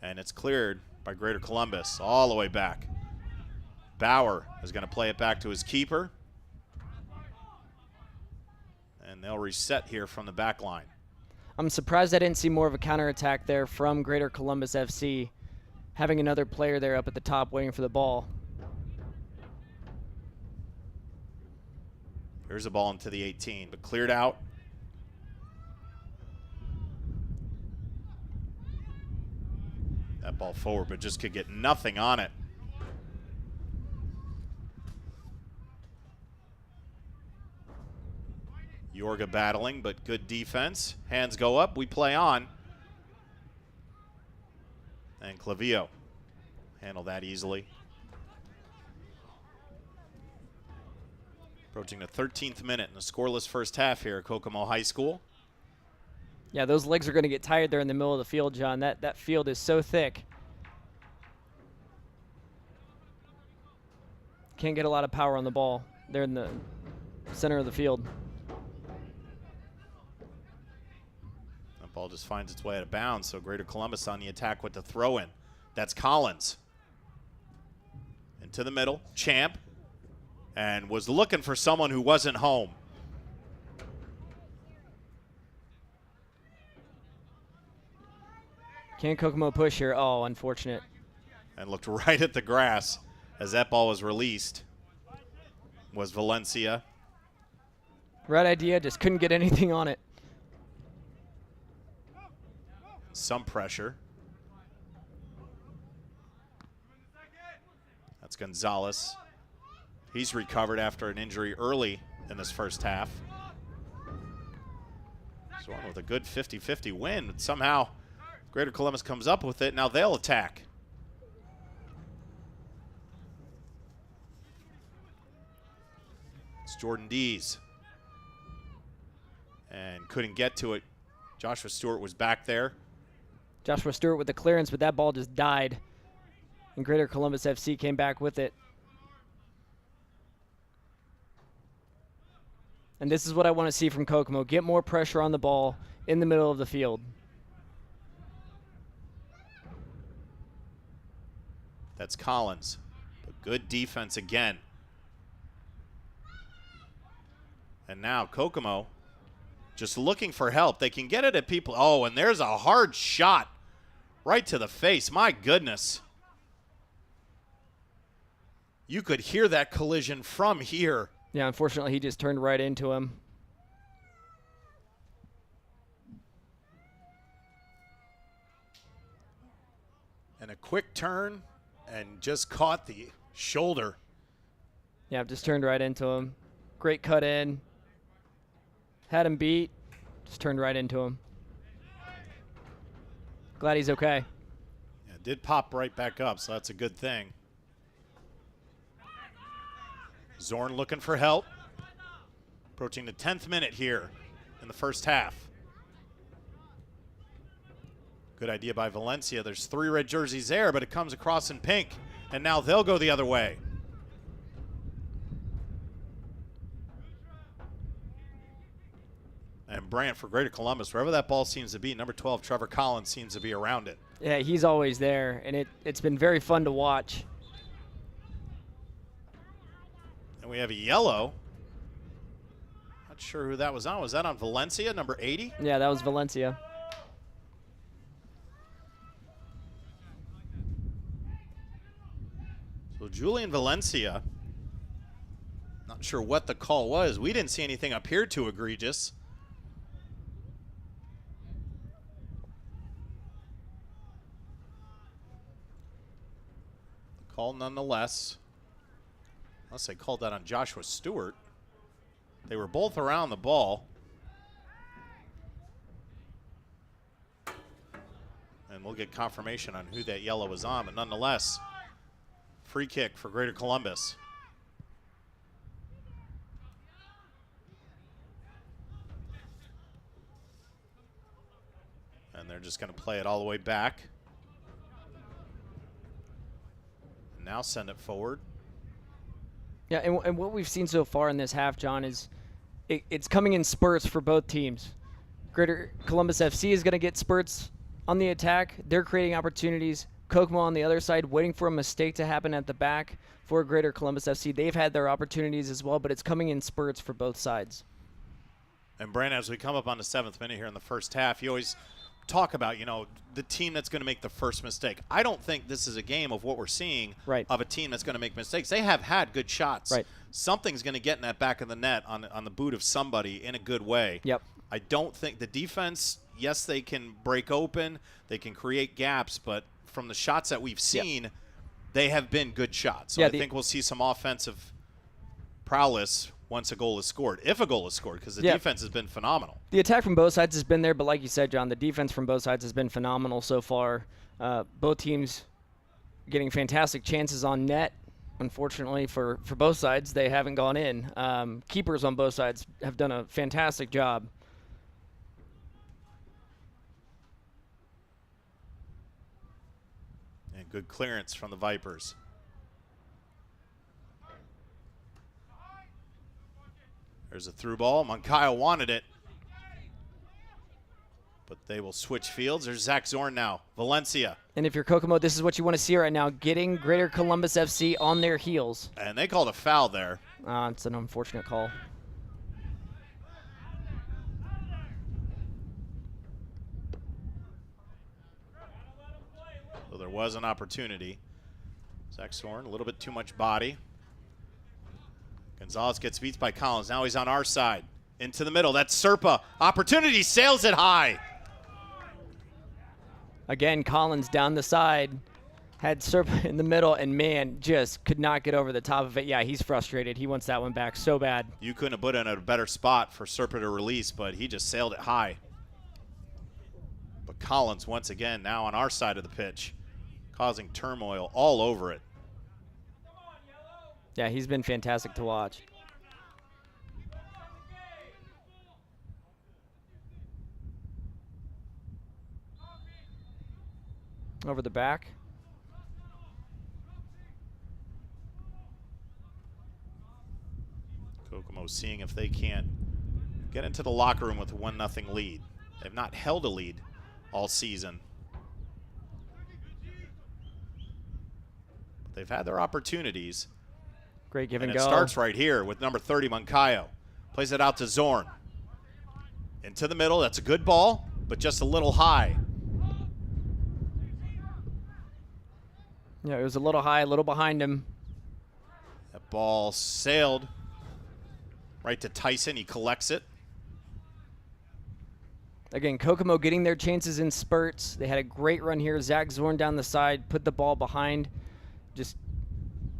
And it's cleared by Greater Columbus all the way back. Bauer is going to play it back to his keeper. And they'll reset here from the back line. I'm surprised I didn't see more of a counterattack there from Greater Columbus FC, having another player there up at the top waiting for the ball. Here's a ball into the 18, but cleared out. That ball forward, but just could get nothing on it. Yorga battling, but good defense. Hands go up, we play on. And Clavio handle that easily. Approaching the 13th minute in the scoreless first half here at Kokomo High School. Yeah, those legs are going to get tired there in the middle of the field, John. That field is so thick. Can't get a lot of power on the ball there in the center of the field. That ball just finds its way out of bounds, so Greater Columbus on the attack with the throw-in. That's Collins. Into the middle, Champ, and was looking for someone who wasn't home. Can Kokomo push here? Oh, unfortunate. And looked right at the grass as that ball was released. Was Valencia. Right idea, just couldn't get anything on it. Some pressure. That's Gonzalez. He's recovered after an injury early in this first half. Zorn with a good 50-50 win, but somehow Greater Columbus comes up with it. Now they'll attack. It's Jordan Dees. And couldn't get to it. Joshua Stewart was back there. Joshua Stewart with the clearance, but that ball just died. And Greater Columbus FC came back with it. And this is what I want to see from Kokomo. Get more pressure on the ball in the middle of the field. That's Collins. But good defense again. And now Kokomo just looking for help. They can get it at people. Oh, and there's a hard shot right to the face. My goodness. You could hear that collision from here. Yeah, unfortunately, he just turned right into him. And a quick turn and just caught the shoulder. Yeah, just turned right into him. Great cut in. Had him beat. Just turned right into him. Glad he's okay. Yeah, did pop right back up, so that's a good thing. Zorn looking for help. Approaching the 10th minute here in the first half. Good idea by Valencia. There's 3 red jerseys there, but it comes across in pink. And now they'll go the other way. And Brandt for Greater Columbus, wherever that ball seems to be, number 12, Trevor Collins, seems to be around it. Yeah, he's always there, and it's been very fun to watch. And we have a yellow. Not sure who that was on. Was that on Valencia, number 80? Yeah, that was Valencia. So Julian Valencia Not sure what the call was. We didn't see anything appear too egregious. The call nonetheless. Unless they called that on Joshua Stewart. They were both around the ball. And we'll get confirmation on who that yellow was on, but nonetheless, free kick for Greater Columbus. And they're just going to play it all the way back. Now send it forward. Yeah, and what we've seen so far in this half, John, is it's coming in spurts for both teams. Greater Columbus FC is going to get spurts on the attack. They're creating opportunities. Kokomo on the other side, waiting for a mistake to happen at the back for Greater Columbus FC. They've had their opportunities as well, but it's coming in spurts for both sides. And Brandon, as we come up on the 7th minute here in the first half, you always talk about, the team that's going to make the first mistake. I don't think this is a game of what we're seeing of a team that's going to make mistakes. They have had good shots. Right. Something's going to get in that back of the net on the boot of somebody in a good way. Yep. I don't think the defense, yes, they can break open, they can create gaps, but from the shots that we've seen, they have been good shots. So I think we'll see some offensive prowess once a goal is scored, if a goal is scored, because the defense has been phenomenal. The attack from both sides has been there, but like you said, John, the defense from both sides has been phenomenal so far. Both teams getting fantastic chances on net. Unfortunately for both sides, they haven't gone in. Keepers on both sides have done a fantastic job. And good clearance from the Vipers. There's a through ball. Moncayo wanted it. But they will switch fields. There's Zach Zorn now. Valencia. And if you're Kokomo, this is what you want to see right now, getting Greater Columbus FC on their heels. And they called a foul there. It's an unfortunate call. So there was an opportunity. Zach Zorn, a little bit too much body. Gonzalez gets beat by Collins. Now he's on our side. Into the middle. That's Serpa. Opportunity, sails it high. Again, Collins down the side. Had Serpa in the middle, and man, just could not get over the top of it. Yeah, he's frustrated. He wants that one back so bad. You couldn't have put in a better spot for Serpa to release, but he just sailed it high. But Collins, once again, now on our side of the pitch, causing turmoil all over it. Yeah, he's been fantastic to watch. Over the back. Kokomo seeing if they can't get into the locker room with a 1-0 lead. They've not held a lead all season. But they've had their opportunities. Great give and it go. starts right here with number 30, Moncayo. Plays it out to Zorn. Into the middle. That's a good ball, but just a little high. Yeah, it was a little high, a little behind him. That ball sailed right to Tyson. He collects it. Again, Kokomo getting their chances in spurts. They had a great run here. Zach Zorn down the side, put the ball behind. Just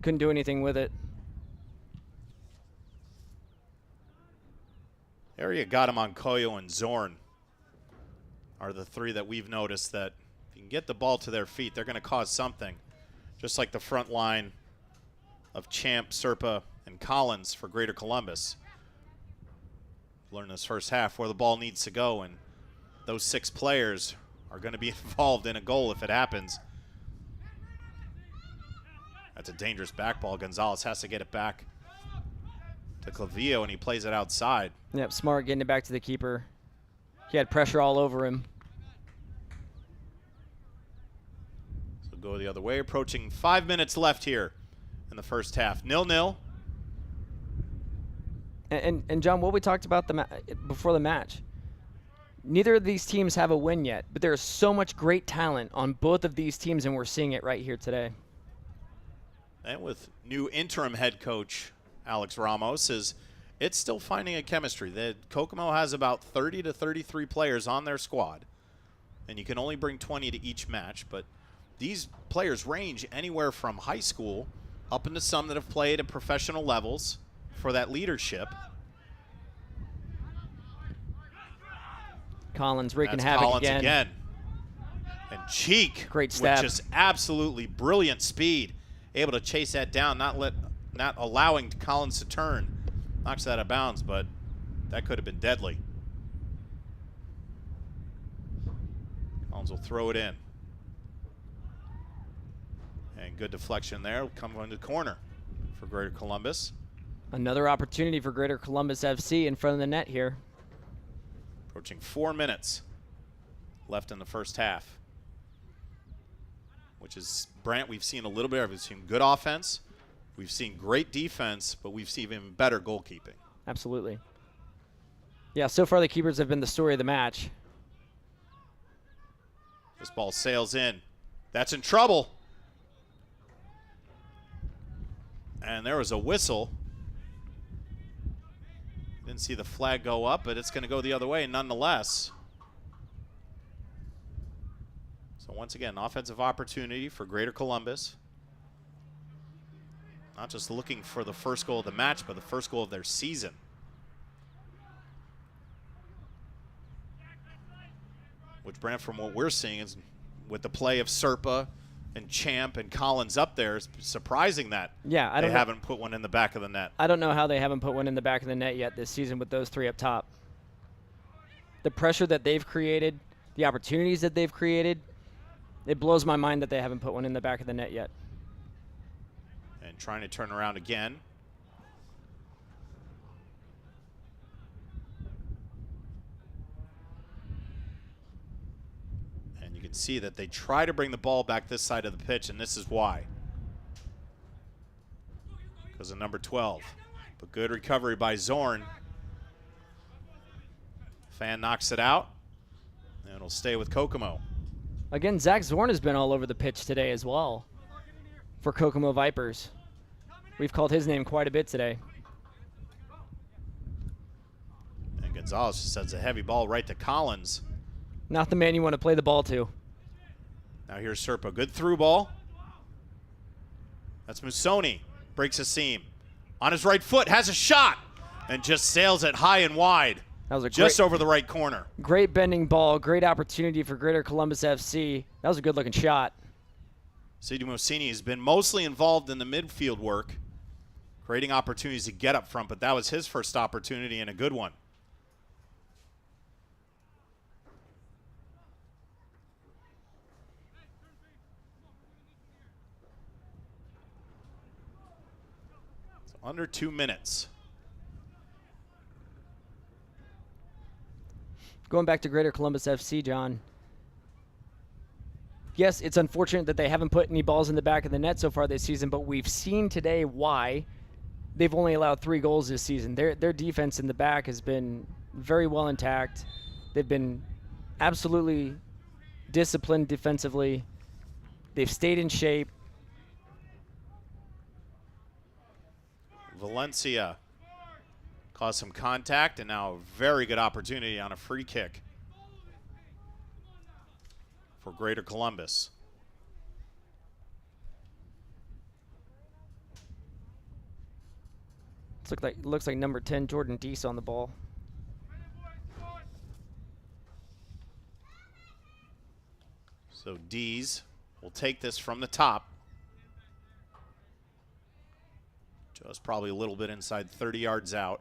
couldn't do anything with it. Area got him on Koyo and Zorn are the three that we've noticed that if you can get the ball to their feet, they're going to cause something. Just like the front line of Champ, Serpa, and Collins for Greater Columbus. Learn this first half where the ball needs to go, and those 6 players are going to be involved in a goal if it happens. That's a dangerous back ball. Gonzalez has to get it back to Clavillo, and he plays it outside. Yep, smart getting it back to the keeper. He had pressure all over him. So go the other way. Approaching 5 minutes left here in the first half. 0-0. And John, what we talked about before the match, neither of these teams have a win yet, but there's so much great talent on both of these teams, and we're seeing it right here today. And with new interim head coach Alex Ramos, is it's still finding a chemistry. Kokomo has about 30 to 33 players on their squad, and you can only bring 20 to each match, but these players range anywhere from high school up into some that have played at professional levels for that leadership. Collins wreaking That's havoc Collins again. And Cheek, Great stab. with just absolutely brilliant speed, able to chase that down, not allowing Collins to turn. Knocks that out of bounds, but that could have been deadly. Collins will throw it in. And good deflection there. Come into the corner for Greater Columbus. Another opportunity for Greater Columbus FC in front of the net here. Approaching 4 minutes left in the first half. Which is, Brant, we've seen a little bit of. We've seen good offense. We've seen great defense, but we've seen even better goalkeeping. Absolutely. Yeah, so far the keepers have been the story of the match. This ball sails in. That's in trouble. And there was a whistle. Didn't see the flag go up, but it's going to go the other way nonetheless. So once again, offensive opportunity for Greater Columbus. Not just looking for the first goal of the match, but the first goal of their season. Which, Brant, from what we're seeing, is with the play of Serpa and Champ and Collins up there, it's surprising that they haven't put one in the back of the net. I don't know how they haven't put one in the back of the net yet this season with those three up top. The pressure that they've created, the opportunities that they've created, it blows my mind that they haven't put one in the back of the net yet. And trying to turn around again. And you can see that they try to bring the ball back this side of the pitch, and this is why. Because of number 12. But good recovery by Zorn. Fan knocks it out, and it'll stay with Kokomo. Again, Zach Zorn has been all over the pitch today as well for Kokomo Vipers. We've called his name quite a bit today. And Gonzalez just sends a heavy ball right to Collins. Not the man you want to play the ball to. Now here's Serpa. Good through ball. That's Musoni. Breaks a seam. On his right foot, has a shot, and just sails it high and wide. That was a just over the right corner. Great bending ball. Great opportunity for Greater Columbus FC. That was a good-looking shot. Cedi Musoni has been mostly involved in the midfield work, creating opportunities to get up front, but that was his first opportunity and a good one. So under 2 minutes. Going back to Greater Columbus FC, John. Yes, it's unfortunate that they haven't put any balls in the back of the net so far this season, but we've seen today why they've only allowed 3 goals this season. Their defense in the back has been very well intact. They've been absolutely disciplined defensively. They've stayed in shape. Valencia caused some contact, and now a very good opportunity on a free kick for Greater Columbus. Looks like number 10, Jordan Deese, on the ball. So Dees will take this from the top. Just probably a little bit inside 30 yards out.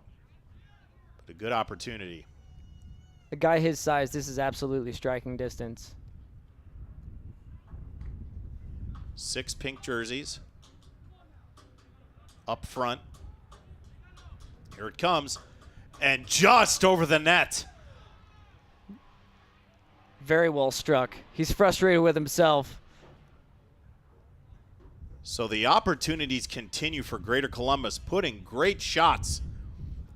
But a good opportunity. A guy his size, this is absolutely striking distance. 6 pink jerseys up front. Here it comes. And just over the net. Very well struck. He's frustrated with himself. So the opportunities continue for Greater Columbus, putting great shots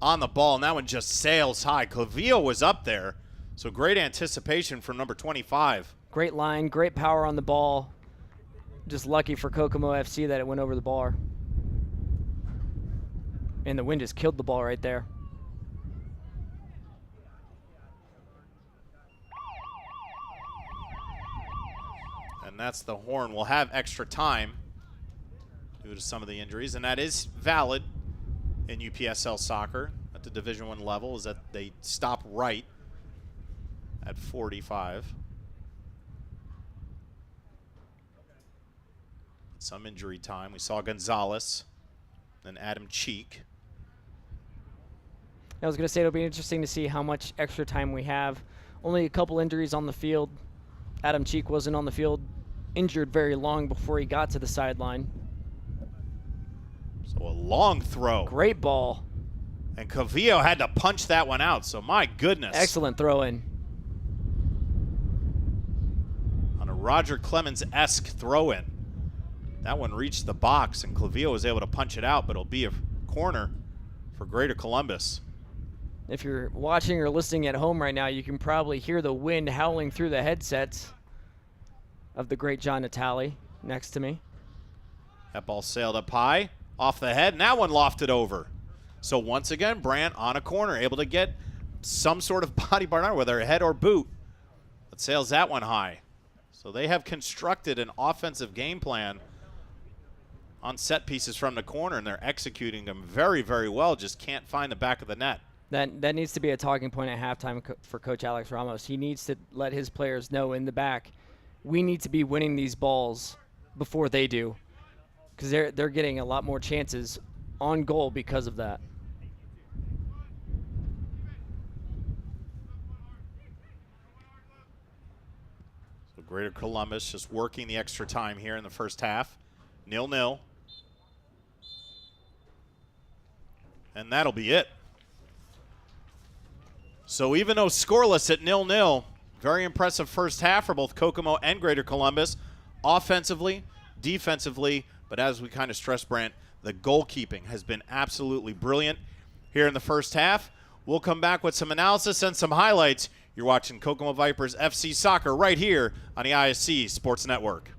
on the ball. And that one just sails high. Clavillo was up there. So great anticipation from number 25. Great line, great power on the ball. Just lucky for Kokomo FC that it went over the bar. And the wind just killed the ball right there. And that's the horn. We'll have extra time due to some of the injuries, and that is valid in UPSL soccer at the Division I level, is that they stop right at 45. Some injury time. We saw Gonzalez, then Adam Cheek. I was going to say it'll be interesting to see how much extra time we have. Only a couple injuries on the field. Adam Cheek wasn't on the field injured very long before he got to the sideline. So a long throw. Great ball. And Cavillo had to punch that one out, so my goodness. Excellent throw in. On a Roger Clemens-esque throw in. That one reached the box, and Clavillo was able to punch it out, but it'll be a corner for Greater Columbus. If you're watching or listening at home right now, you can probably hear the wind howling through the headsets of the great John Natale next to me. That ball sailed up high, off the head, and that one lofted over. So once again, Brandt on a corner, able to get some sort of body part on, whether a head or boot, but sails that one high. So they have constructed an offensive game plan on set pieces from the corner, and they're executing them very, very well, just can't find the back of the net. That needs to be a talking point at halftime for Coach Alex Ramos. He needs to let his players know in the back, we need to be winning these balls before they do, because they're getting a lot more chances on goal because of that. So Greater Columbus just working the extra time here in the first half. 0-0. And that'll be it. So even though scoreless at 0-0, very impressive first half for both Kokomo and Greater Columbus, offensively, defensively, but as we kind of stressed, Brant, the goalkeeping has been absolutely brilliant here in the first half. We'll come back with some analysis and some highlights. You're watching Kokomo Vipers FC Soccer right here on the ISC Sports Network.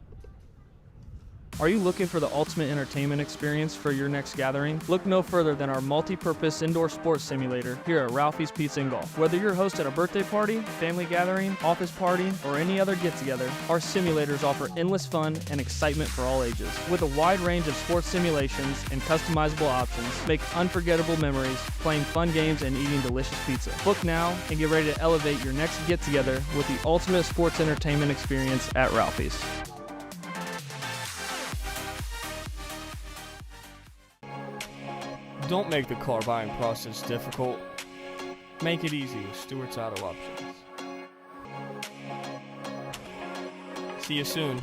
Are you looking for the ultimate entertainment experience for your next gathering? Look no further than our multi-purpose indoor sports simulator here at Ralphie's Pizza and Golf. Whether you're hosting a birthday party, family gathering, office party, or any other get-together, our simulators offer endless fun and excitement for all ages. With a wide range of sports simulations and customizable options, make unforgettable memories playing fun games and eating delicious pizza. Book now and get ready to elevate your next get-together with the ultimate sports entertainment experience at Ralphie's. Don't make the car buying process difficult. Make it easy with Stewart's Auto Options. See you soon.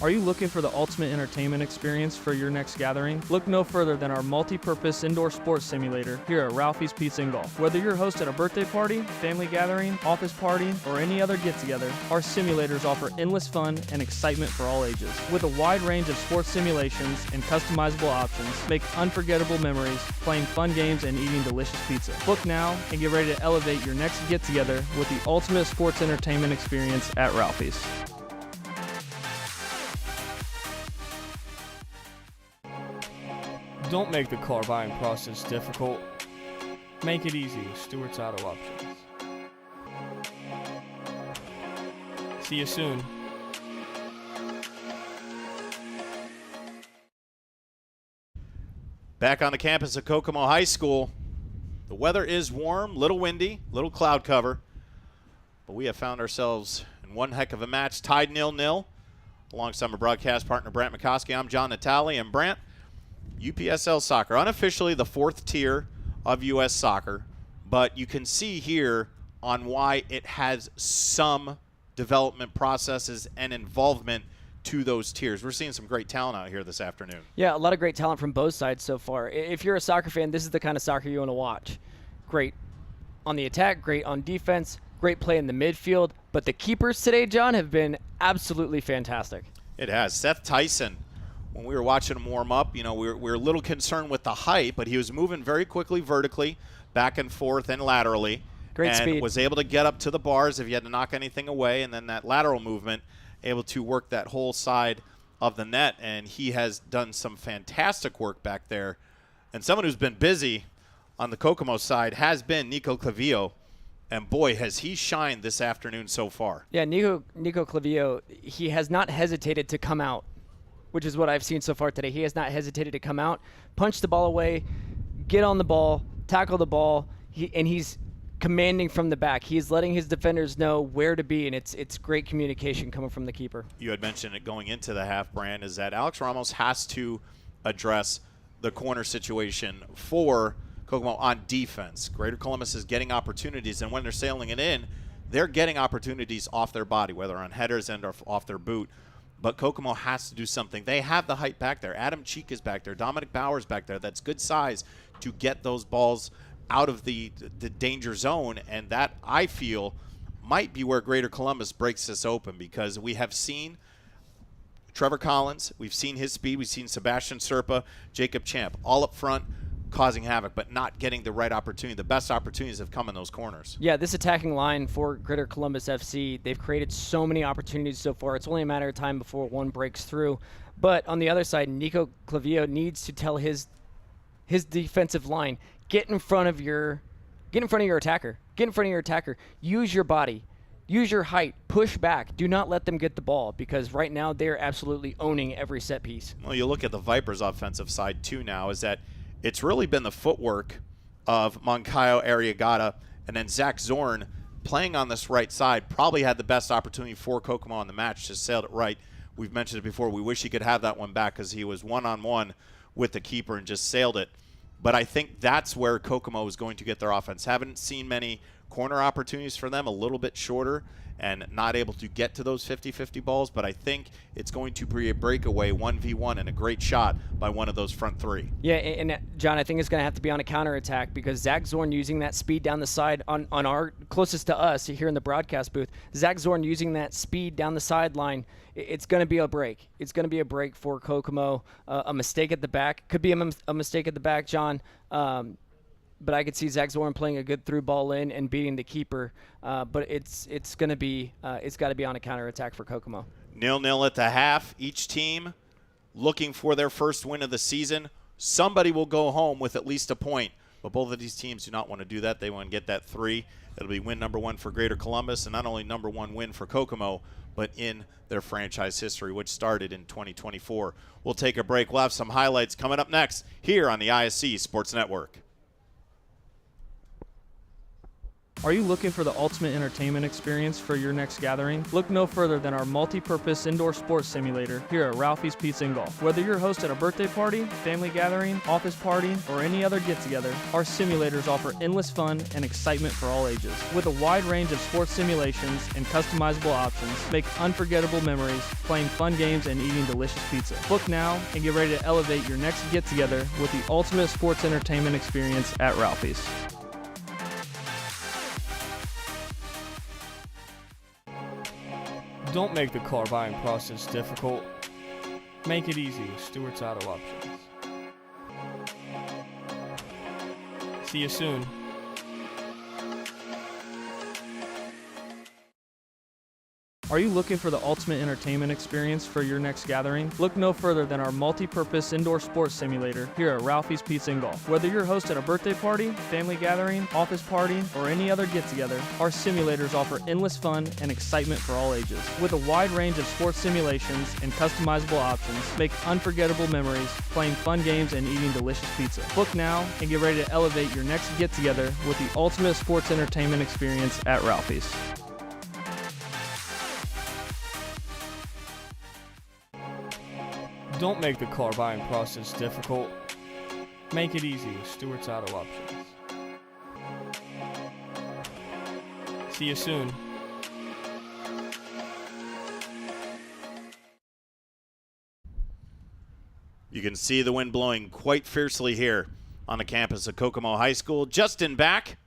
Are you looking for the ultimate entertainment experience for your next gathering? Look no further than our multi-purpose indoor sports simulator here at Ralphie's Pizza and Golf. Whether you're hosting a birthday party, family gathering, office party, or any other get-together, our simulators offer endless fun and excitement for all ages. With a wide range of sports simulations and customizable options, make unforgettable memories playing fun games and eating delicious pizza. Book now and get ready to elevate your next get-together with the ultimate sports entertainment experience at Ralphie's. Don't make the car buying process difficult. Make it easy with Stewart's Auto Options. See you soon. Back on the campus of Kokomo High School. The weather is warm, little windy, little cloud cover, but we have found ourselves in one heck of a match, tied 0-0. Alongside my broadcast partner, Brant McCoskey, I'm John Natale, and Brant, UPSL Soccer, unofficially the fourth tier of U.S. Soccer, but you can see here on why it has some development processes and involvement to those tiers. We're seeing some great talent out here this afternoon. Yeah, a lot of great talent from both sides so far. If you're a soccer fan, this is the kind of soccer you want to watch. Great on the attack, great on defense, great play in the midfield, but the keepers today, John, have been absolutely fantastic. It has. Seth Tyson, when we were watching him warm up, you know, we were a little concerned with the height, but he was moving very quickly vertically, back and forth and laterally. Great and speed. Was able to get up to the bars if you had to knock anything away, and then that lateral movement, able to work that whole side of the net, and he has done some fantastic work back there. And someone who's been busy on the Kokomo side has been Nico Clavillo. And, boy, has he shined this afternoon so far. Yeah, Nico Clavillo, he has not hesitated to come out, which is what I've seen so far today. He has not hesitated to come out, punch the ball away, get on the ball, tackle the ball, and he's commanding from the back. He's letting his defenders know where to be, and it's great communication coming from the keeper. You had mentioned it going into the half, Brand, is that Alex Ramos has to address the corner situation for Kokomo on defense. Greater Columbus is getting opportunities, and when they're sailing it in, they're getting opportunities off their body, whether on headers and or off their boot. But Kokomo has to do something. They have the height back there. Adam Cheek is back there. Dominic Bauer's back there. That's good size to get those balls out of the danger zone, and that, I feel, might be where Greater Columbus breaks this open, because we have seen Trevor Collins, we've seen his speed, we've seen Sebastian Serpa, Jacob Champ, all up front, causing havoc, but not getting the right opportunity. The best opportunities have come in those corners. Yeah, this attacking line for Greater Columbus FC, they've created so many opportunities so far. It's only a matter of time before one breaks through. But on the other side, Nico Clavillo needs to tell his defensive line, get in front of your attacker. Get in front of your attacker. Use your body. Use your height. Push back. Do not let them get the ball, because right now they're absolutely owning every set piece. Well, you look at the Vipers' offensive side too now, is that it's really been the footwork of Moncayo Arriagada, and then Zach Zorn playing on this right side probably had the best opportunity for Kokomo on the match, just sailed it right. We've mentioned it before. We wish he could have that one back, because he was one-on-one with the keeper and just sailed it. But I think that's where Kokomo is going to get their offense. Haven't seen many corner opportunities for them, a little bit shorter, and not able to get to those 50-50 balls. But I think it's going to be a breakaway 1v1 and a great shot by one of those front three. Yeah, and John, I think it's going to have to be on a counterattack, because Zach Zorn using that speed down the side on our closest to us here in the broadcast booth, Zach Zorn using that speed down the sideline, it's going to be a break. It's going to be a break for Kokomo. A mistake at the back. Could be a mistake at the back, John. But I could see Zach Zorn playing a good through ball in and beating the keeper. But it's got to be on a counterattack for Kokomo. 0-0 at the half. Each team looking for their first win of the season. Somebody will go home with at least a point. But both of these teams do not want to do that. They want to get that 3. It'll be win number 1 for Greater Columbus, and not only number 1 win for Kokomo, but in their franchise history, which started in 2024. We'll take a break. We'll have some highlights coming up next here on the ISC Sports Network. Are you looking for the ultimate entertainment experience for your next gathering? Look no further than our multi-purpose indoor sports simulator here at Ralphie's Pizza and Golf. Whether you're hosting a birthday party, family gathering, office party, or any other get-together, our simulators offer endless fun and excitement for all ages. With a wide range of sports simulations and customizable options, make unforgettable memories playing fun games and eating delicious pizza. Book now and get ready to elevate your next get-together with the ultimate sports entertainment experience at Ralphie's. Don't make the car buying process difficult. Make it easy with Stewart's Auto Options. See you soon. Are you looking for the ultimate entertainment experience for your next gathering? Look no further than our multi-purpose indoor sports simulator here at Ralphie's Pizza and Golf. Whether you're hosting a birthday party, family gathering, office party, or any other get-together, our simulators offer endless fun and excitement for all ages. With a wide range of sports simulations and customizable options, make unforgettable memories playing fun games and eating delicious pizza. Book now and get ready to elevate your next get-together with the ultimate sports entertainment experience at Ralphie's. Don't make the car buying process difficult. Make it easy with Stewart's Auto Options. See you soon. You can see the wind blowing quite fiercely here on the campus of Kokomo High School. Justin back.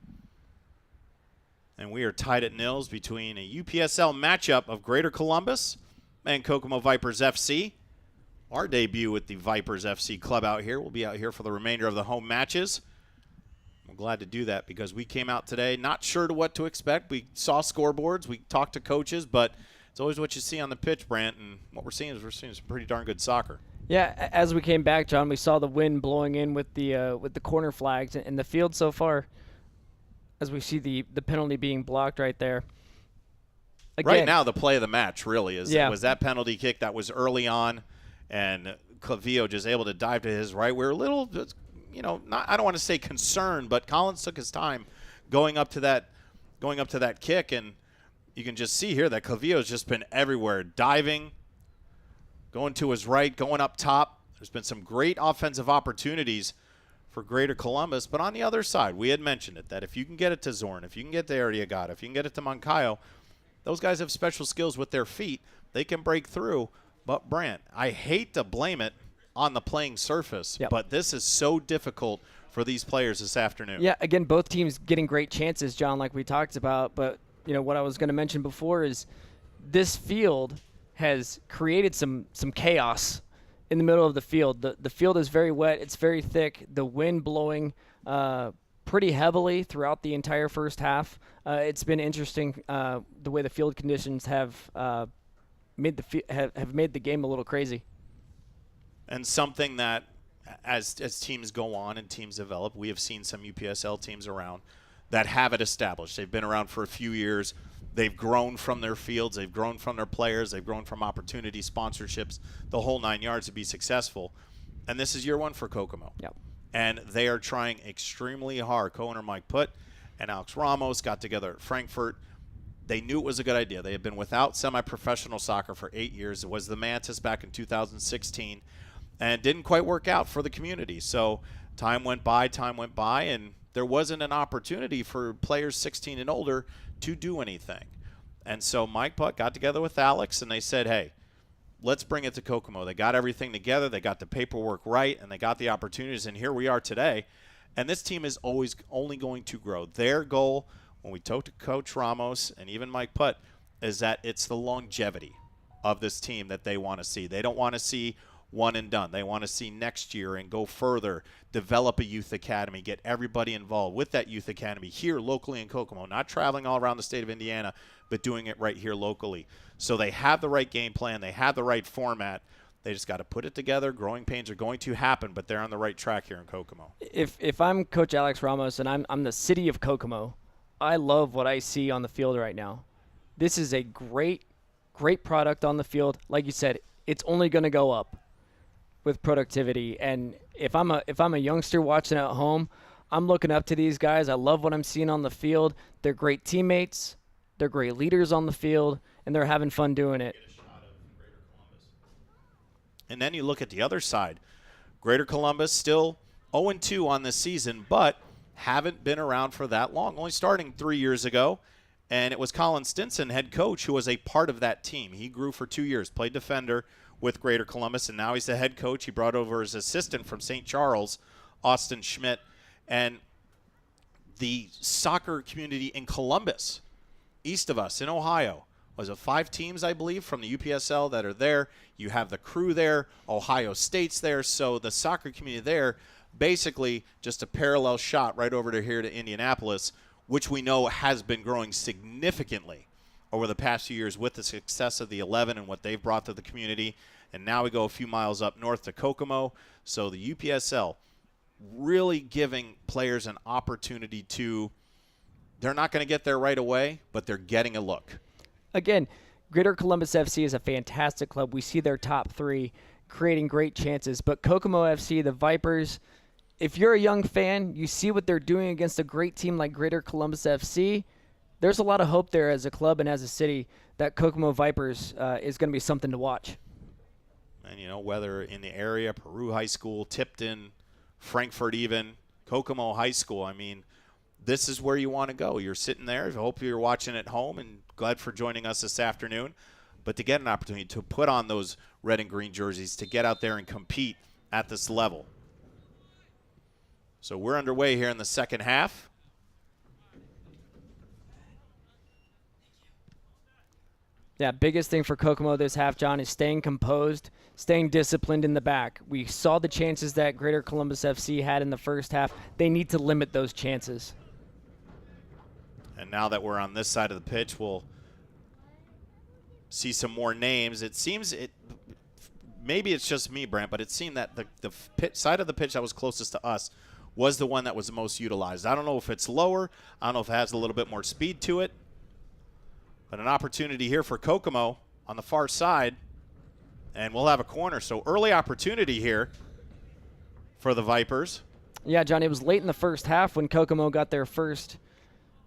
And we are tied at nils between a UPSL matchup of Greater Columbus and Kokomo Vipers FC. Our debut with the Vipers FC club out here. We'll be out here for the remainder of the home matches. I'm glad to do that because we came out today not sure to what to expect. We saw scoreboards. We talked to coaches, but it's always what you see on the pitch, Brant, and what we're seeing is some pretty darn good soccer. Yeah, as we came back, John, we saw the wind blowing in with the corner flags, and the field so far, as we see the penalty being blocked right there. Again, Right now, the play of the match really was that penalty kick that was early on, and Clavillo just able to dive to his right. We're a little, I don't want to say concerned, but Collins took his time going up to that kick, and you can just see here that Clavillo's just been everywhere, diving, going to his right, going up top. There's been some great offensive opportunities for Greater Columbus, but on the other side, we had mentioned it, that if you can get it to Zorn, if you can get to Arriagada, if you can get it to Moncayo, those guys have special skills with their feet. They can break through. But, Brant, I hate to blame it on the playing surface, but this is so difficult for these players this afternoon. Yeah, again, both teams getting great chances, John, like we talked about. But, what I was going to mention before is this field has created some chaos in the middle of the field. The field is very wet. It's very thick. The wind blowing pretty heavily throughout the entire first half. It's been interesting the way the field conditions have made the game a little crazy. And something that, as teams go on and teams develop, we have seen some UPSL teams around that have it established. They've been around for a few years. They've grown from their fields. They've grown from their players. They've grown from opportunity, sponsorships, the whole 9 yards to be successful. And this is year one for Kokomo. Yep. And they are trying extremely hard. Co-owner Mike Putt and Alex Ramos got together at Frankfurt. They knew it was a good idea. They had been without semi-professional soccer for 8 years. It was the Mantis back in 2016, and it didn't quite work out for the community. So time went by, and there wasn't an opportunity for players 16 and older to do anything. And so Mike Putt got together with Alex, and they said, hey, let's bring it to Kokomo. They got everything together. They got the paperwork right, and they got the opportunities, and here we are today. And this team is always only going to grow. Their goal, when we talked to Coach Ramos and even Mike Putt, is that it's the longevity of this team that they want to see. They don't want to see one and done. They want to see next year and go further, develop a youth academy, get everybody involved with that youth academy here locally in Kokomo, not traveling all around the state of Indiana, but doing it right here locally. So they have the right game plan. They have the right format. They just got to put it together. Growing pains are going to happen, but they're on the right track here in Kokomo. If I'm Coach Alex Ramos and I'm the city of Kokomo, I love what I see on the field right now. This is a great product on the field. Like you said, it's only going to go up with productivity. And if I'm a youngster watching at home, I'm looking up to these guys. I love what I'm seeing on the field. They're great teammates. They're great leaders on the field, and they're having fun doing it. And then you look at the other side. Greater Columbus still 0-2 on this season, but haven't been around for that long, only starting 3 years ago. And it was Colin Stinson, head coach, who was a part of that team. He grew for 2 years, played defender with Greater Columbus, and now he's the head coach. He brought over his assistant from St. Charles, Austin Schmidt. And the soccer community in Columbus, east of us in Ohio, was it 5 teams, I believe, from the UPSL that are there. You have the crew there. Ohio State's there. So the soccer community there, basically just a parallel shot right over to here to Indianapolis, which we know has been growing significantly over the past few years with the success of the 11 and what they've brought to the community. And now we go a few miles up north to Kokomo. So the UPSL really giving players an opportunity to, they're not going to get there right away, but they're getting a look. Again, Greater Columbus FC is a fantastic club. We see their top 3 creating great chances. But Kokomo FC, the Vipers, if you're a young fan, you see what they're doing against a great team like Greater Columbus FC. There's a lot of hope there as a club and as a city that Kokomo Vipers is going to be something to watch. And, whether in the area, Peru High School, Tipton, Frankfurt even, Kokomo High School, I mean, this is where you want to go. You're sitting there. I hope you're watching at home, and glad for joining us this afternoon. But to get an opportunity to put on those red and green jerseys, to get out there and compete at this level. So we're underway here in the second half. Yeah, biggest thing for Kokomo this half, John, is staying composed, staying disciplined in the back. We saw the chances that Greater Columbus FC had in the first half. They need to limit those chances. And now that we're on this side of the pitch, we'll see some more names. It seems maybe it's just me, Brant, but it seemed that the side of the pitch that was closest to us was the one that was the most utilized. I don't know if it's lower. I don't know if it has a little bit more speed to it. But an opportunity here for Kokomo on the far side. And we'll have a corner. So early opportunity here for the Vipers. Yeah, John, it was late in the first half when Kokomo got their first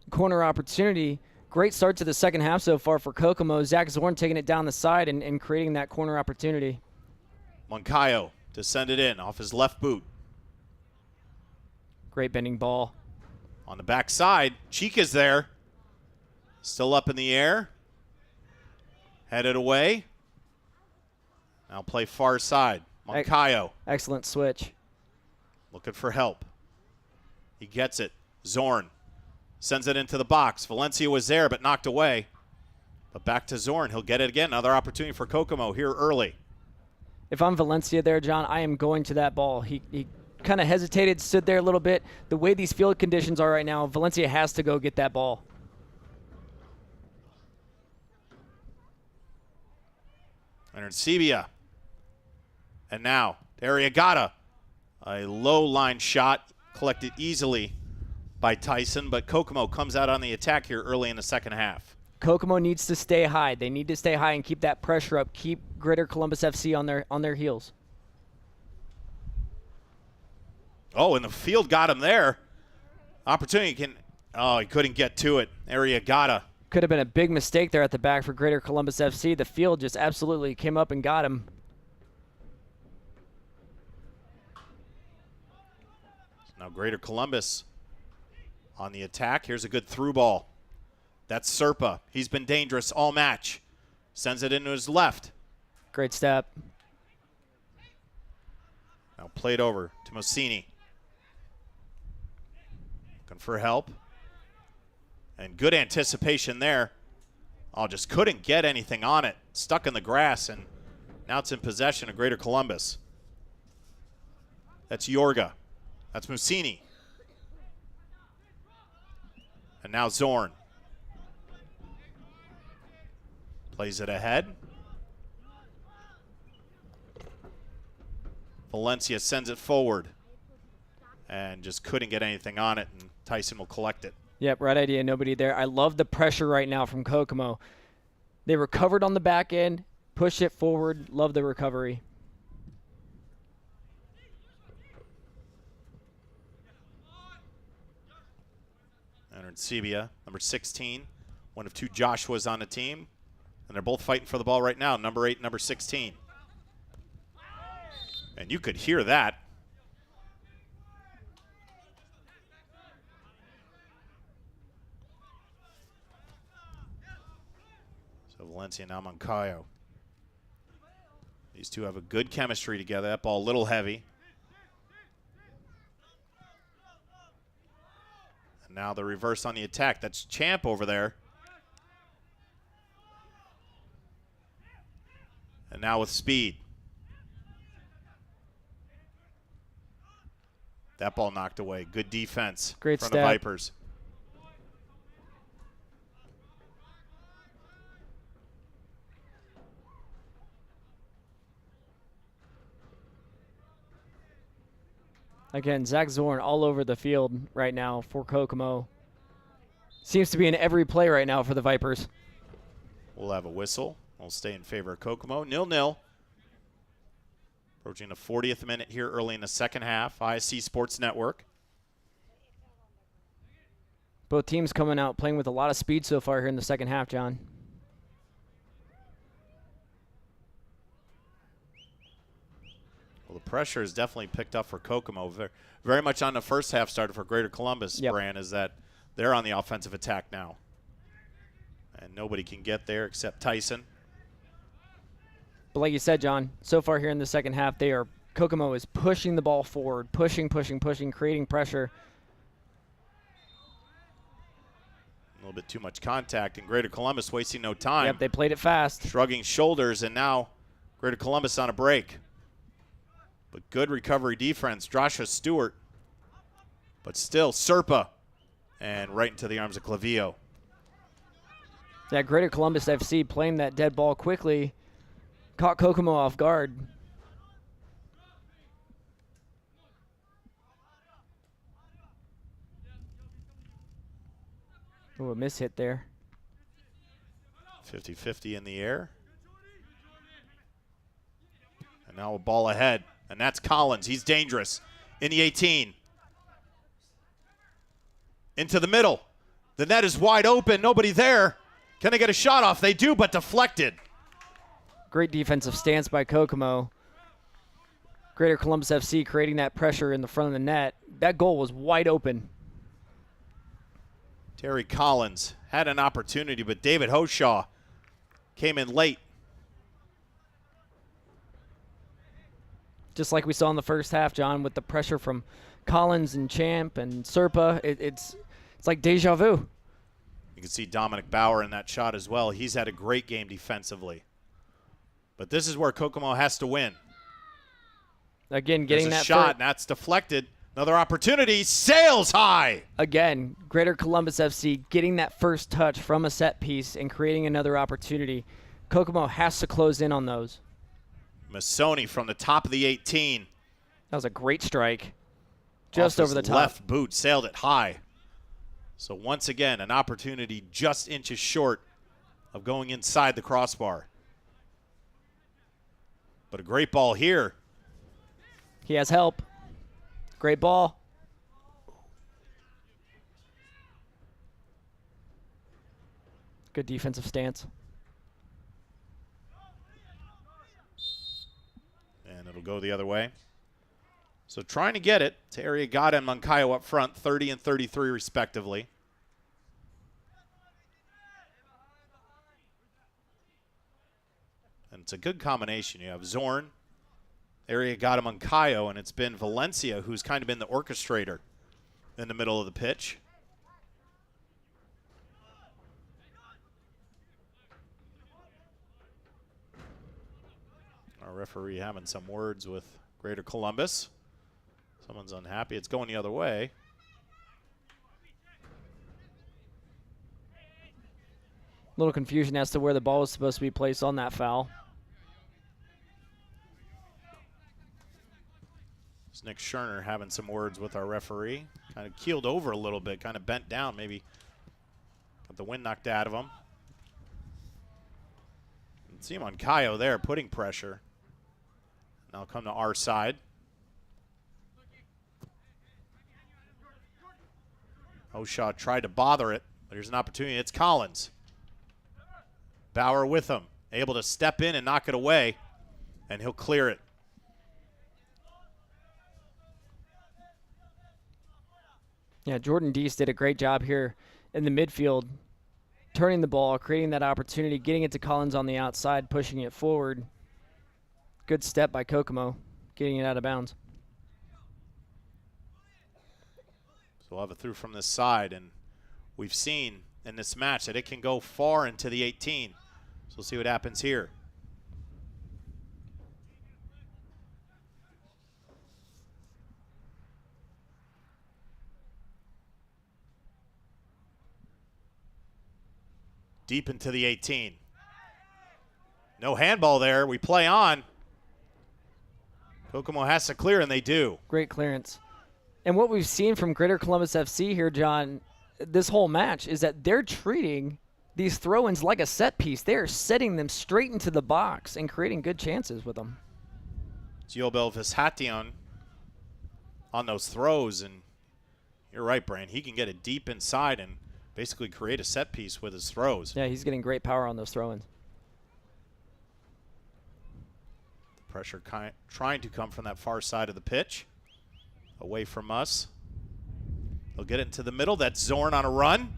corner opportunity. Great start to the second half so far for Kokomo. Zach Zorn taking it down the side and creating that corner opportunity. Moncayo to send it in off his left boot. Great bending ball. On the back side, Chica's there. Still up in the air. Headed away. Now play far side. Moncayo Excellent switch. looking for help. He gets it. Zorn sends it into the box. Valencia was there but knocked away. But back to Zorn. He'll get it again. Another opportunity for Kokomo here early. If I'm Valencia there, John, I am going to that ball. He kind of hesitated, stood there a little bit. The way these field conditions are right now, Valencia has to go get that ball. Leonard Sebia. And now, Arriagada. A low line shot collected easily by Tyson, but Kokomo comes out on the attack here early in the second half. Kokomo needs to stay high. They need to stay high and keep that pressure up. Keep Greater Columbus FC on their heels. Oh, and the field got him there. Opportunity he couldn't get to it. Arriagada. Could have been a big mistake there at the back for Greater Columbus FC. The field just absolutely came up and got him. Now Greater Columbus on the attack. Here's a good through ball. That's Serpa. He's been dangerous all match. Sends it into his left. Great step. Now played over to Mosini. Looking for help. And good anticipation there. Oh, just couldn't get anything on it. Stuck in the grass, and now it's in possession of Greater Columbus. That's Yorga. That's Musini. And now Zorn. Plays it ahead. Valencia sends it forward. And just couldn't get anything on it, and Tyson will collect it. Yep, right idea, nobody there. I love the pressure right now from Kokomo. They recovered on the back end, pushed it forward. Love the recovery. Leonard Sebia, number 16, one of two Joshuas on the team. And they're both fighting for the ball right now, number 8, number 16. And you could hear that. So Valencia now Moncayo. These two have a good chemistry together. That ball a little heavy. And now the reverse on the attack. That's Champ over there. And now with speed. That ball knocked away. Good defense Great from step. the Vipers. Again, Zach Zorn all over the field right now for Kokomo. Seems to be in every play right now for the Vipers. We'll have a whistle. We'll stay in favor of Kokomo. 0-0. Approaching the 40th minute here early in the second half. ISC Sports Network. Both teams coming out playing with a lot of speed so far here in the second half, John. Well, the pressure is definitely picked up for Kokomo. Very much on the first half started for Greater Columbus, Yep. Brand, is that they're on the offensive attack now. And nobody can get there except Tyson. But like you said, John, so far here in the second half, Kokomo is pushing the ball forward, pushing, creating pressure. A little bit too much contact, and Greater Columbus wasting no time. Yep, they played it fast. Shrugging shoulders, and now Greater Columbus on a break. But good recovery defense. Joshua Stewart. But still, Serpa. And right into the arms of Clavillo. Yeah, Greater Columbus FC playing that dead ball quickly. Caught Kokomo off guard. Oh, a miss hit there. 50-50 in the air. And now a ball ahead. And that's Collins. He's dangerous. In the 18. Into the middle. The net is wide open. Nobody there. Can they get a shot off? They do, but deflected. Great defensive stance by Kokomo. Greater Columbus FC creating that pressure in the front of the net. That goal was wide open. Terry Collins had an opportunity, but David Hoshaw came in late. Just like we saw in the first half, John, with the pressure from Collins and Champ and Serpa, it's like deja vu. You can see Dominic Bauer in that shot as well. He's had a great game defensively. But this is where Kokomo has to win. Again, getting There's a that shot, and that's deflected. Another opportunity, sails high. Again, Greater Columbus FC getting that first touch from a set piece and creating another opportunity. Kokomo has to close in on those. Masoni from the top of the 18. That was a great strike. Just Off over the his top. left boot, sailed it high. So once again, an opportunity just inches short of going inside the crossbar. But a great ball here. He has help. Great ball. Good defensive stance. And it'll go the other way. So trying to get it to Arriagada and Moncayo up front, 30 and 33 respectively. And it's a good combination. You have Zorn, Arriagada, Moncayo, and it's been Valencia who's kind of been the orchestrator in the middle of the pitch. Our referee having some words with Greater Columbus. Someone's unhappy. It's going the other way. Little confusion as to where the ball was supposed to be placed on that foul. It's Nick Scherner having some words with our referee. Kind of keeled over a little bit, kind of bent down, maybe got the wind knocked out of him. And see him on Moncayo there, putting pressure. Now come to our side. Oshaw tried to bother it, but here's an opportunity. It's Collins. Bauer with him, able to step in and knock it away, and he'll clear it. Yeah, Jordan Deese did a great job here in the midfield, turning the ball, creating that opportunity, getting it to Collins on the outside, pushing it forward. Good step by Kokomo, getting it out of bounds. So we'll have it through from this side, and we've seen in this match that it can go far into the 18. So we'll see what happens here. Deep into the 18. No handball there. We play on. Kokomo has to clear, and they do. Great clearance. And what we've seen from Greater Columbus FC here, John, this whole match is that they're treating these throw-ins like a set piece. They're setting them straight into the box and creating good chances with them. Giobel Vishation on those throws, and you're right, Brian. He can get it deep inside and basically create a set piece with his throws. Yeah, he's getting great power on those throw-ins. The pressure trying to come from that far side of the pitch, away from us. They'll get it into the middle. That's Zorn on a run.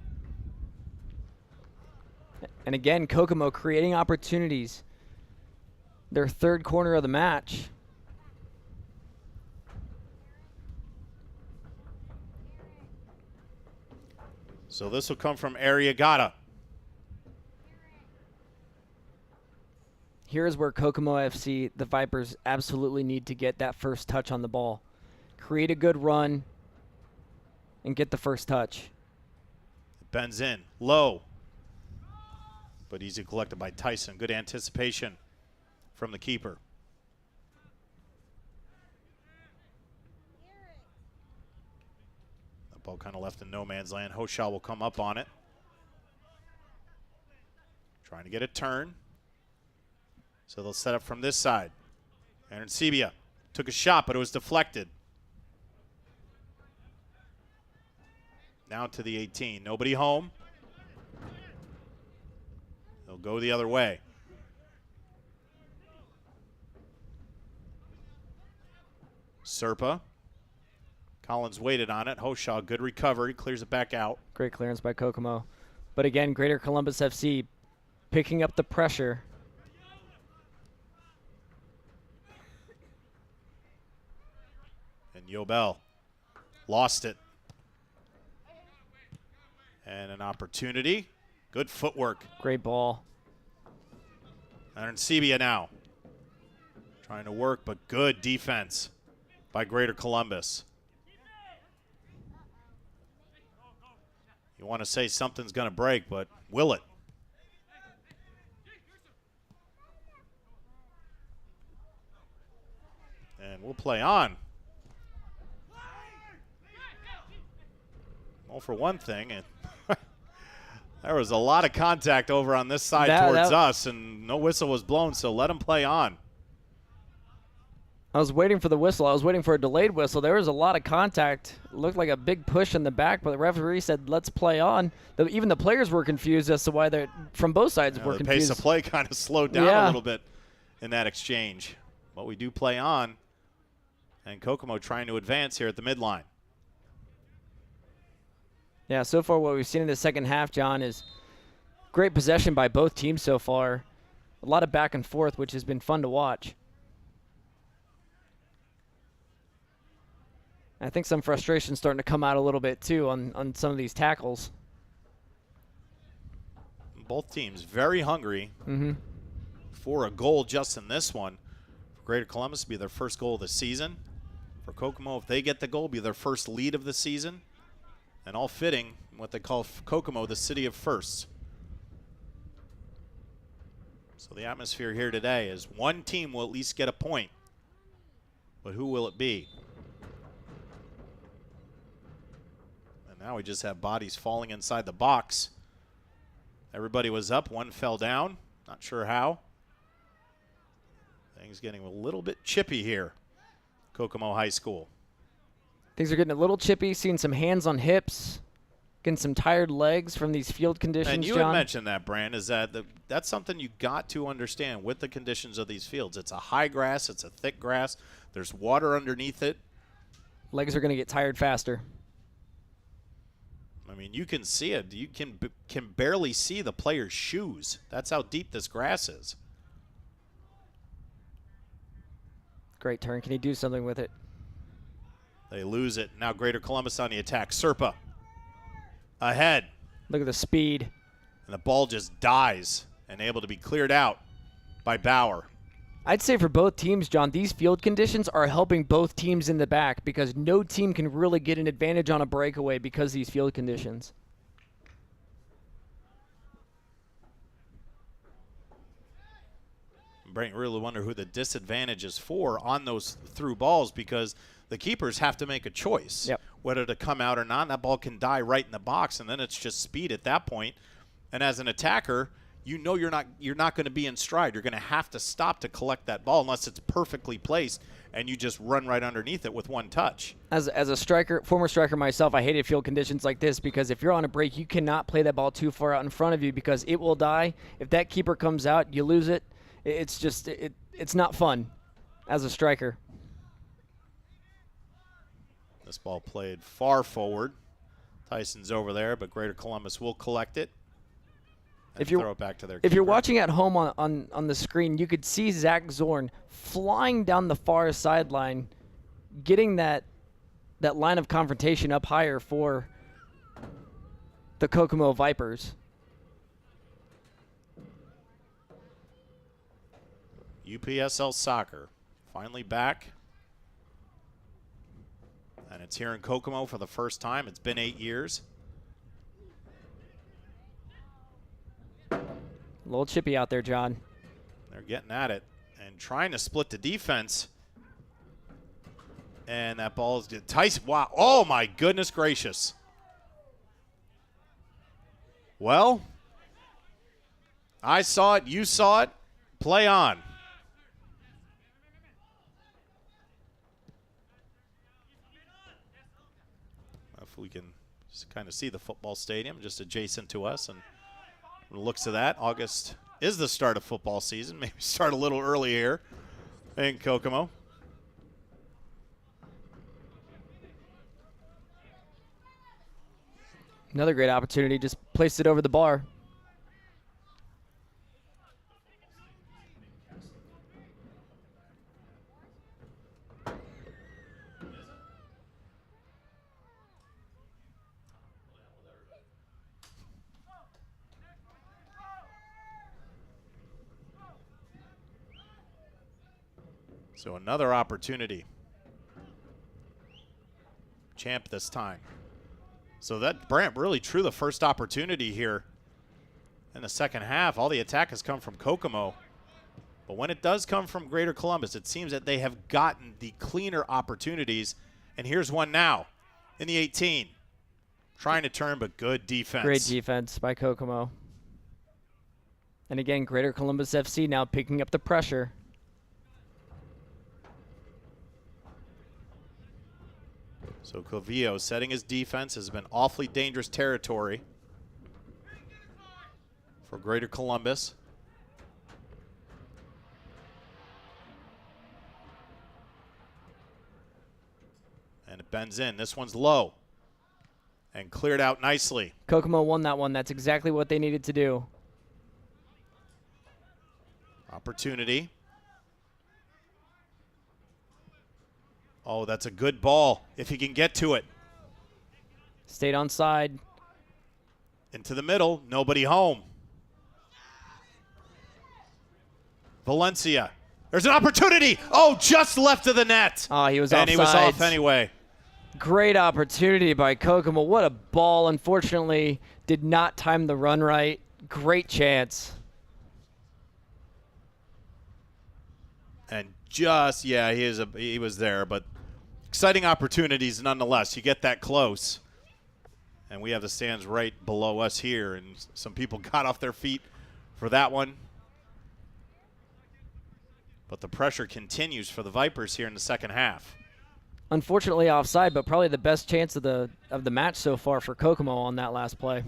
And again, Kokomo creating opportunities. Their third corner of the match. So this will come from Arriagada. Here's where Kokomo FC, the Vipers, absolutely need to get that first touch on the ball. Create a good run and get the first touch. It bends in. Low. but easy collected by Tyson. Good anticipation from the keeper. That ball kind of left in no man's land. Hoshaw will come up on it. Trying to get a turn. So they'll set up from this side. Aaron Sebia took a shot, but it was deflected. Now to the 18. Nobody home. They'll go the other way. Serpa. Collins waited on it. Hoshaw, good recovery. Clears it back out. Great clearance by Kokomo. But again, Greater Columbus FC picking up the pressure. And Yobel lost it. And an opportunity. Good footwork. Great ball. Aaron Sebia now. Trying to work, but good defense by Greater Columbus. You want to say something's going to break, but will it? And we'll play on. Well, for one thing, there was a lot of contact over on this side towards us, and no whistle was blown, so let them play on. I was waiting for the whistle. I was waiting for a delayed whistle. There was a lot of contact. It looked like a big push in the back, but the referee said, let's play on. Even the players were confused as to why they're from both sides were the confused. pace of play kind of slowed down a little bit in that exchange. But we do play on, and Kokomo trying to advance here at the midline. Yeah, so far what we've seen in the second half, John, is great possession by both teams so far. A lot of back and forth, which has been fun to watch. I think some frustration starting to come out a little bit, too, on some of these tackles. Both teams very hungry for a goal just in this one. For Greater Columbus, be their first goal of the season. For Kokomo, if they get the goal, be their first lead of the season. And all fitting what they call Kokomo the city of firsts. So the atmosphere here today is one team will at least get a point. But who will it be? And now we just have bodies falling inside the box. Everybody was up. One fell down. Not sure how. Things getting a little bit chippy here. Kokomo High School. Things are getting a little chippy, seeing some hands on hips, getting some tired legs from these field conditions, And you John. had mentioned that, Brand, is that that's something you got to understand with the conditions of these fields. It's a high grass. It's a thick grass. There's water underneath it. Legs are going to get tired faster. I mean, you can see it. You can barely see the player's shoes. That's how deep this grass is. Great turn. Can he do something with it? They lose it. Now Greater Columbus on the attack. Serpa ahead. Look at the speed. And the ball just dies and able to be cleared out by Bauer. I'd say for both teams, John, these field conditions are helping both teams in the back because no team can really get an advantage on a breakaway because of these field conditions. Brent really wonder who the disadvantage is for on those through balls because the keepers have to make a choice whether to come out or not. That ball can die right in the box, and then it's just speed at that point. And as an attacker, you know you're not going to be in stride. You're going to have to stop to collect that ball unless it's perfectly placed, and you just run right underneath it with one touch. As a striker, former striker myself, I hated field conditions like this because if you're on a break, you cannot play that ball too far out in front of you because it will die. If that keeper comes out, you lose it. It's just it's not fun as a striker. This ball played far forward. Tyson's over there, but Greater Columbus will collect it and throw it back to their keeper. If you're watching at home on the screen, you could see Zach Zorn flying down the far sideline, getting that line of confrontation up higher for the Kokomo Vipers. UPSL soccer finally back. And it's here in Kokomo for the first time. It's been 8 years. little chippy out there, John. They're getting at it and trying to split the defense. And that ball is Tyson. Wow. Oh, my goodness gracious. Well, I saw it. You saw it. Play on. If we can kind of see the football stadium just adjacent to us. And from the looks of that, August is the start of football season. Maybe start a little early here in Kokomo. Another great opportunity. Just placed it over the bar. So another opportunity. Champ this time. So that Brant really drew the first opportunity here in the second half. All the attack has come from Kokomo. But when it does come from Greater Columbus, it seems that they have gotten the cleaner opportunities. And here's one now in the 18. Trying to turn, but good defense. Great defense by Kokomo. And again, Greater Columbus FC now picking up the pressure. So Covio setting his defense has been awfully dangerous territory for Greater Columbus. And it bends in. This one's low and cleared out nicely. Kokomo won that one. That's exactly what they needed to do. Opportunity. Oh, that's a good ball if he can get to it. Stayed on side. Into the middle, nobody home. Valencia. There's an opportunity. Oh, just left of the net. Oh, he was and he was offsides. off anyway. Great opportunity by Kokomo. What a ball. Unfortunately, did not time the run right. Great chance. And just, yeah, he was there, but exciting opportunities nonetheless. You get that close. And we have the stands right below us here, and some people got off their feet for that one. But the pressure continues for the Vipers here in the second half. Unfortunately offside, but probably the best chance of the match so far for Kokomo on that last play.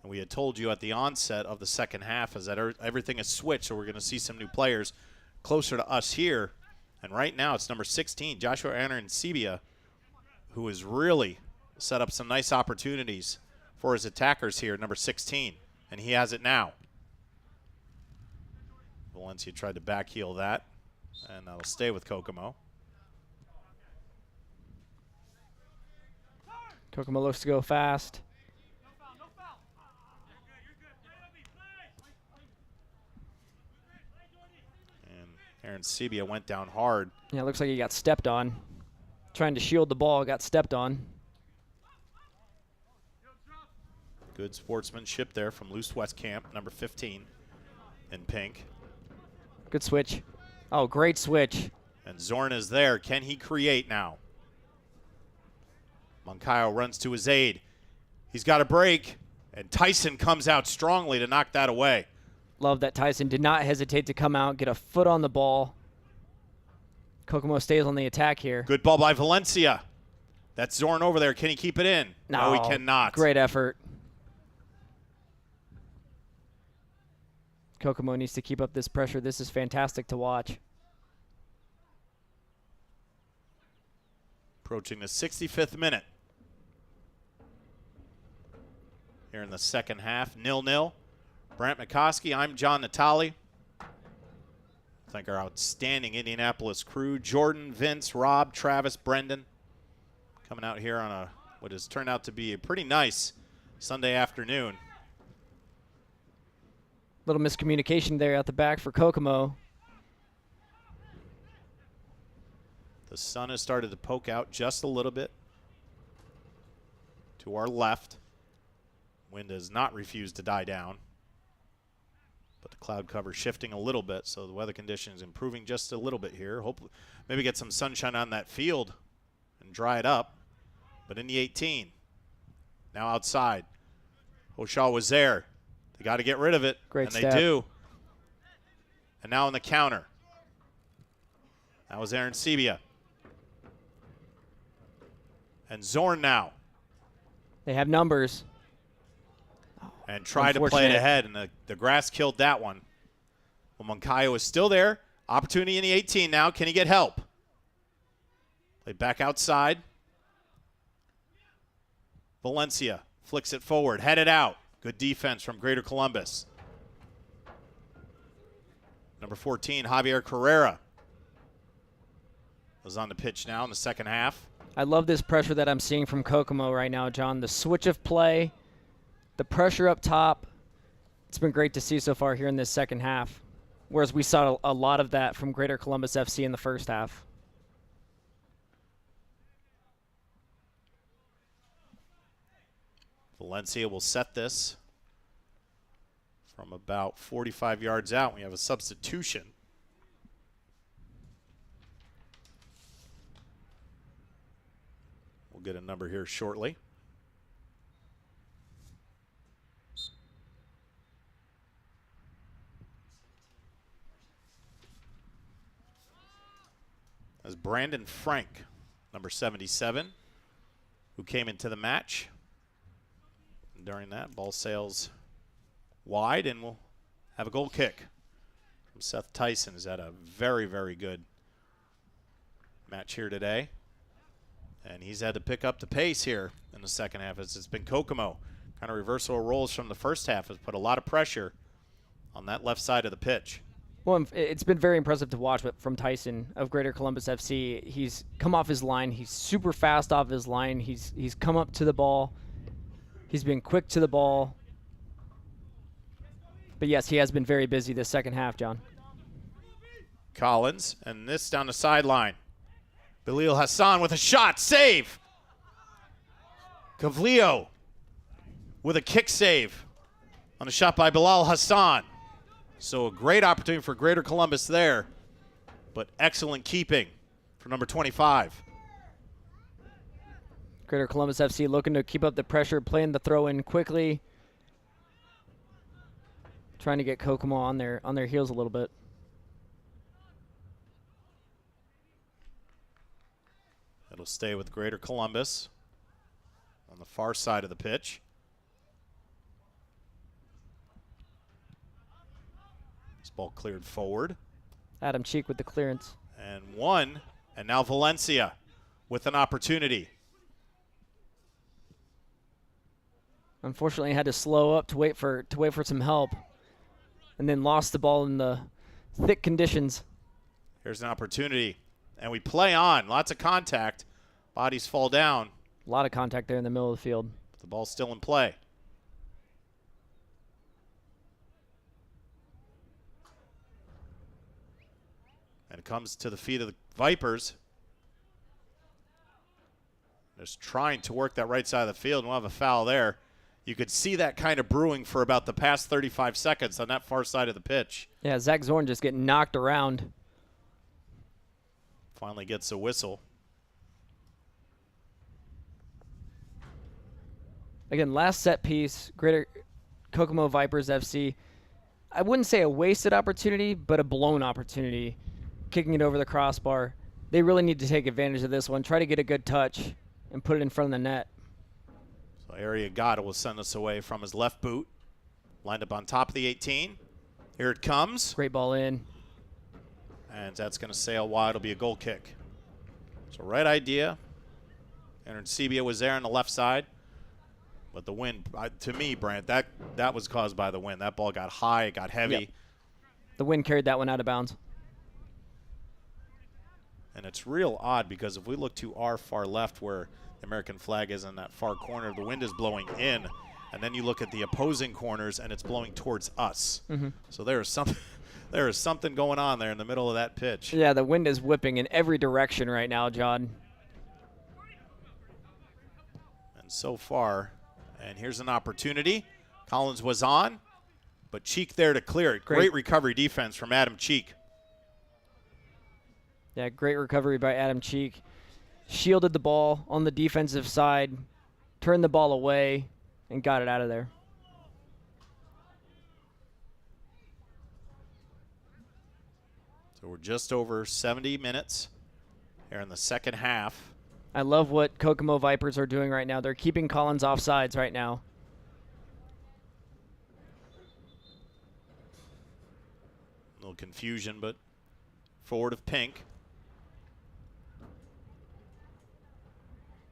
We had told you at the onset of the second half is that everything is switched, so we're going to see some new players closer to us here. And right now it's number 16, Joshua Anansibia, who has really set up some nice opportunities for his attackers here, number 16. And he has it now. Valencia tried to backheel that, and that'll stay with Kokomo. Kokomo looks to go fast. Aaron Sebia went down hard. Yeah, it looks like he got stepped on. Trying to shield the ball, got stepped on. Good sportsmanship there from Luce Westcamp, number 15 in pink. Good switch. Oh, great switch. And Zorn is there. Can he create now? Moncayo runs to his aid. He's got a break, and Tyson comes out strongly to knock that away. Love that Tyson did not hesitate to come out, get a foot on the ball. Kokomo stays on the attack here. Good ball by Valencia. That's Zorn over there. Can he keep it in? No, he cannot. Great effort. Kokomo needs to keep up this pressure. This is fantastic to watch. Approaching the 65th minute. Here in the second half, 0-0. Brant McCoskey, I'm John Natali. Thank our outstanding Indianapolis crew, Jordan, Vince, Rob, Travis, Brendan, coming out here on what has turned out to be a pretty nice Sunday afternoon. Little miscommunication there at the back for Kokomo. The sun has started to poke out just a little bit. to our left. Wind does not refuse to die down. But the cloud cover shifting a little bit, so the weather conditions improving just a little bit here. Hopefully, maybe get some sunshine on that field and dry it up. But in the 18, now outside. Oshaw was there. They got to get rid of it, Great and step. they do. And now on the counter. That was Aaron Sebia. And Zorn now. They have numbers. And tried to play it ahead, and the grass killed that one. Well, Moncayo is still there. Opportunity in the 18 now. Can he get help? Played back outside. Valencia flicks it forward, headed out. Good defense from Greater Columbus. Number 14, Javier Carrera, is on the pitch now in the second half. I love this pressure that I'm seeing from Kokomo right now, John. The switch of play, the pressure up top. It's been great to see so far here in this second half, whereas we saw a lot of that from Greater Columbus FC in the first half. Valencia will set this from about 45 yards out. We have a substitution. We'll get a number here shortly. As Brandon Frank, number 77, who came into the match. And during that, ball sails wide, and we'll have a goal kick from Seth Tyson. He's had a very, very good match here today. And he's had to pick up the pace here in the second half as it's been Kokomo. Kind of reversal of roles from the first half has put a lot of pressure on that left side of the pitch. Well, it's been very impressive to watch from Tyson of Greater Columbus FC. He's come off his line. He's super fast off his line. He's come up to the ball. He's been quick to the ball. But, yes, he has been very busy this second half, John. Collins, and this down the sideline. Bilal Hassan with a shot. Save! Cavlio with a kick save on a shot by Bilal Hassan. So a great opportunity for Greater Columbus there, but excellent keeping for number 25. Greater Columbus FC looking to keep up the pressure, playing the throw-in quickly, trying to get Kokomo on their heels a little bit. It'll stay with Greater Columbus on the far side of the pitch. This ball cleared forward. Adam Cheek with the clearance. And one, and now Valencia with an opportunity. Unfortunately, had to slow up to wait for some help, and then lost the ball in the thick conditions. Here's an opportunity, and we play on. Lots of contact. Bodies fall down. A lot of contact there in the middle of the field. But the ball's still in play. And it comes to the feet of the Vipers. Just trying to work that right side of the field. We'll have a foul there. You could see that kind of brewing for about the past 35 seconds on that far side of the pitch. Yeah, Zach Zorn just getting knocked around. Finally gets a whistle. Again, last set piece, Greater Kokomo Vipers FC. I wouldn't say a wasted opportunity, but a blown opportunity. Kicking it over the crossbar. They really need to take advantage of this one. Try to get a good touch and put it in front of the net. So Arriagada will send us away from his left boot. Lined up on top of the 18. Here it comes. Great ball in. And that's going to sail wide. It'll be a goal kick. So right idea. Aaron Sebia was there on the left side. But the wind, to me, Brant, that was caused by the wind. That ball got high, it got heavy. Yep. The wind carried that one out of bounds. And it's real odd because if we look to our far left where the American flag is in that far corner, the wind is blowing in. And then you look at the opposing corners and it's blowing towards us. Mm-hmm. So there is something going on there in the middle of that pitch. Yeah, the wind is whipping in every direction right now, John. And And so far, and here's an opportunity. Collins was on, but Cheek there to clear it. Great recovery defense from Adam Cheek. Yeah, great recovery by Adam Cheek. Shielded the ball on the defensive side, turned the ball away, and got it out of there. So we're just over 70 minutes here in the second half. I love what Kokomo Vipers are doing right now. They're keeping Collins offsides right now. A little confusion, but forward of pink.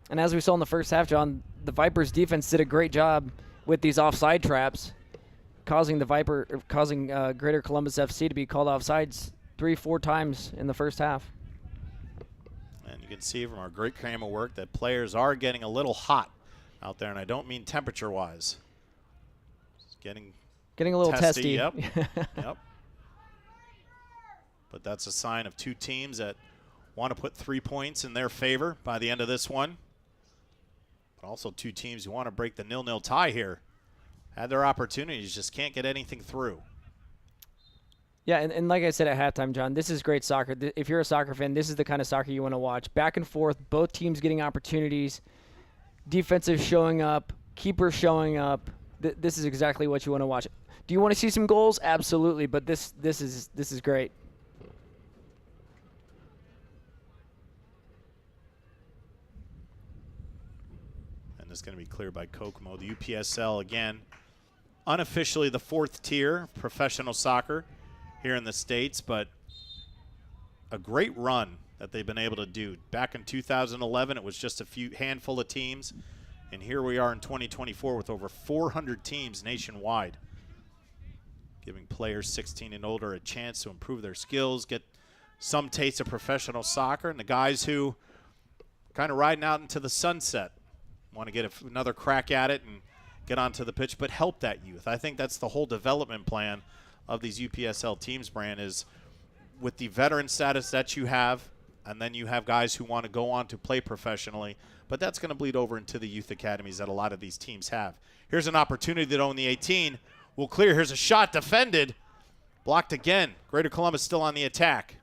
And as we saw in the first half, John, the Vipers defense did a great job with these offside traps, causing Greater Columbus FC to be called offsides 3-4 times in the first half. And you can see from our great camera work that players are getting a little hot out there, and I don't mean temperature-wise. It's getting a little testy. Yep. Yep. But that's a sign of two teams that want to put 3 points in their favor by the end of this one. But also two teams who want to break the 0-0 tie here. Had their opportunities, just can't get anything through. Yeah, and like I said at halftime, John, this is great soccer. If you're a soccer fan, this is the kind of soccer you want to watch. Back and forth, both teams getting opportunities, defensive showing up, keeper showing up. This is exactly what you want to watch. Do you want to see some goals? Absolutely, but this is great. And this is going to be cleared by Kokomo. The UPSL, again, unofficially the fourth tier of professional soccer here in the States, but a great run that they've been able to do. Back in 2011, it was just a handful of teams, and here we are in 2024 with over 400 teams nationwide, giving players 16 and older a chance to improve their skills, get some taste of professional soccer, and the guys who kind of riding out into the sunset want to get another crack at it and get onto the pitch, but help that youth. I think that's the whole development plan of these UPSL teams, Brand, is with the veteran status that you have, and then you have guys who want to go on to play professionally, but that's going to bleed over into the youth academies that a lot of these teams have. Here's an opportunity that own the 18 will clear. Here's a shot defended, blocked again. Greater Columbus still on the attack.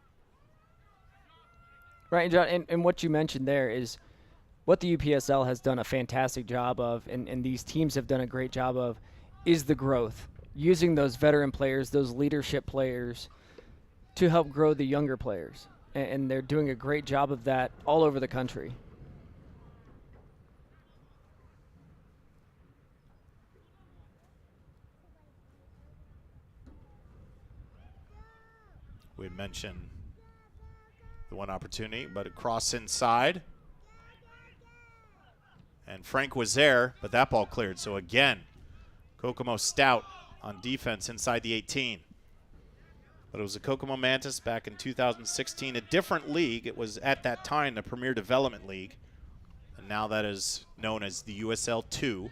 Right, John, and what you mentioned there is what the UPSL has done a fantastic job of, and these teams have done a great job of, is the growth. Using those veteran players, those leadership players, to help grow the younger players. And they're doing a great job of that all over the country. We had mentioned the one opportunity, but a cross inside. And Frank was there, but that ball cleared. So again, Kokomo stout on defense inside the 18. But it was the Kokomo Mantis back in 2016, a different league. It was at that time the Premier Development League. And now that is known as the USL 2.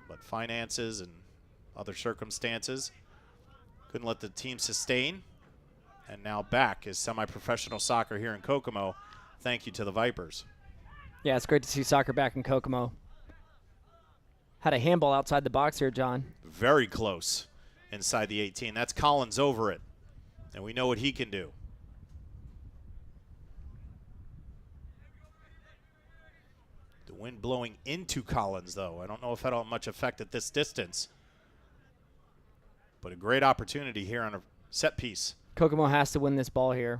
But finances and other circumstances couldn't let the team sustain. And now back is semi-professional soccer here in Kokomo. Thank you to the Vipers. Yeah, it's great to see soccer back in Kokomo. Had a handball outside the box here, John. Very close inside the 18. That's Collins over it. And we know what he can do. The wind blowing into Collins, though. I don't know if that'll have much effect at this distance. But a great opportunity here on a set piece. Kokomo has to win this ball here.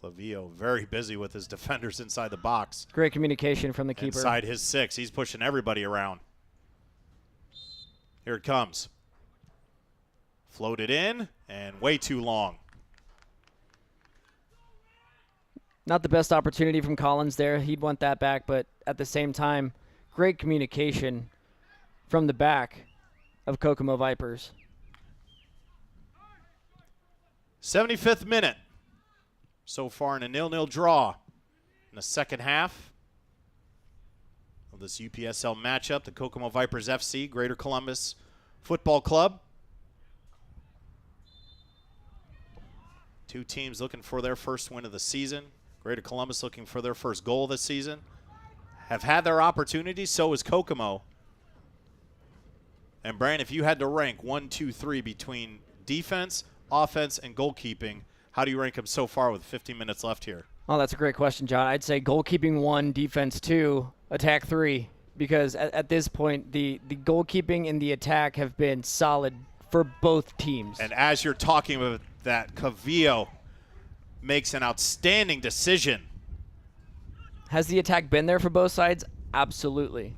Clavillo very busy with his defenders inside the box. Great communication from the keeper. Inside his 6. He's pushing everybody around. Here it comes. Floated in and way too long. Not the best opportunity from Collins there. He'd want that back, but at the same time, great communication from the back of Kokomo Vipers. 75th minute. So far in a 0-0 draw in the second half of this UPSL matchup, the Kokomo Vipers FC, Greater Columbus Football Club. Two teams looking for their first win of the season. Greater Columbus looking for their first goal this season. Have had their opportunities, so is Kokomo. And Brian, if you had to rank 1, 2, 3 between defense, offense, and goalkeeping, how do you rank them so far with 15 minutes left here? Oh, that's a great question, John. I'd say goalkeeping 1, defense 2, attack 3, because at this point, the goalkeeping and the attack have been solid for both teams. And as you're talking about that, Cavillo makes an outstanding decision. Has the attack been there for both sides? Absolutely.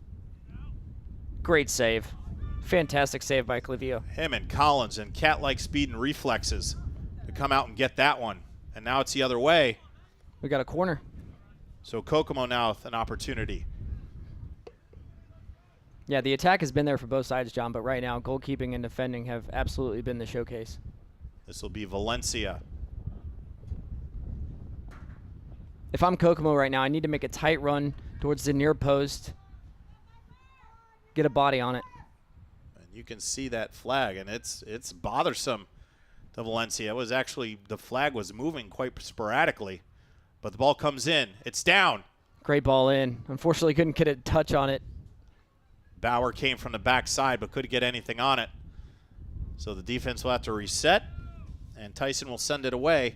Great save. Fantastic save by Cavillo. Him and Collins and cat-like speed and reflexes to come out and get that one. And now it's the other way. We got a corner. So Kokomo now with an opportunity. Yeah, the attack has been there for both sides, John, but right now goalkeeping and defending have absolutely been the showcase. This will be Valencia. If I'm Kokomo right now, I need to make a tight run towards the near post, get a body on it. And you can see that flag, and it's bothersome to Valencia. It was actually, the flag was moving quite sporadically, but the ball comes in. It's down. Great ball in. Unfortunately, couldn't get a touch on it. Bauer came from the backside, but couldn't get anything on it. So the defense will have to reset, and Tyson will send it away.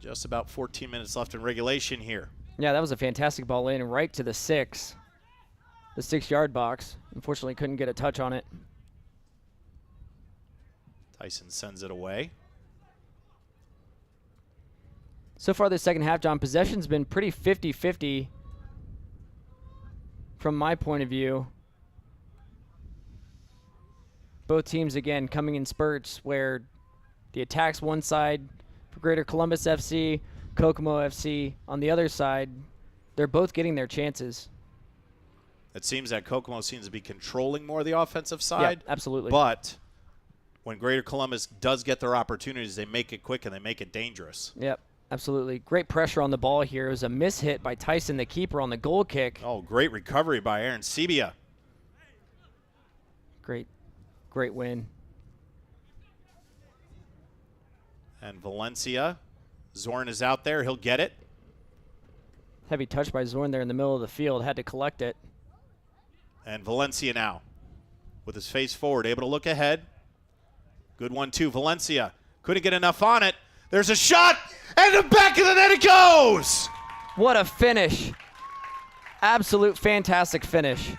Just about 14 minutes left in regulation here. Yeah, that was a fantastic ball in right to the 6-yard box. Unfortunately, couldn't get a touch on it. Tyson sends it away. So far this second half, John, possession's been pretty 50-50 from my point of view. Both teams, again, coming in spurts where the attack's one side for Greater Columbus FC, Kokomo FC on the other side. They're both getting their chances. It seems that Kokomo seems to be controlling more of the offensive side. Yeah, absolutely. But when Greater Columbus does get their opportunities, they make it quick and they make it dangerous. Yep, absolutely. Great pressure on the ball here. It was a mishit by Tyson, the keeper, on the goal kick. Oh, great recovery by Aaron Sebia. Great win. And Valencia, Zorn is out there. He'll get it. Heavy touch by Zorn there in the middle of the field. Had to collect it. And Valencia now with his face forward, able to look ahead. Good 1-2. Valencia couldn't get enough on it. There's a shot, and the back of the net it goes. What a finish. Absolute fantastic finish.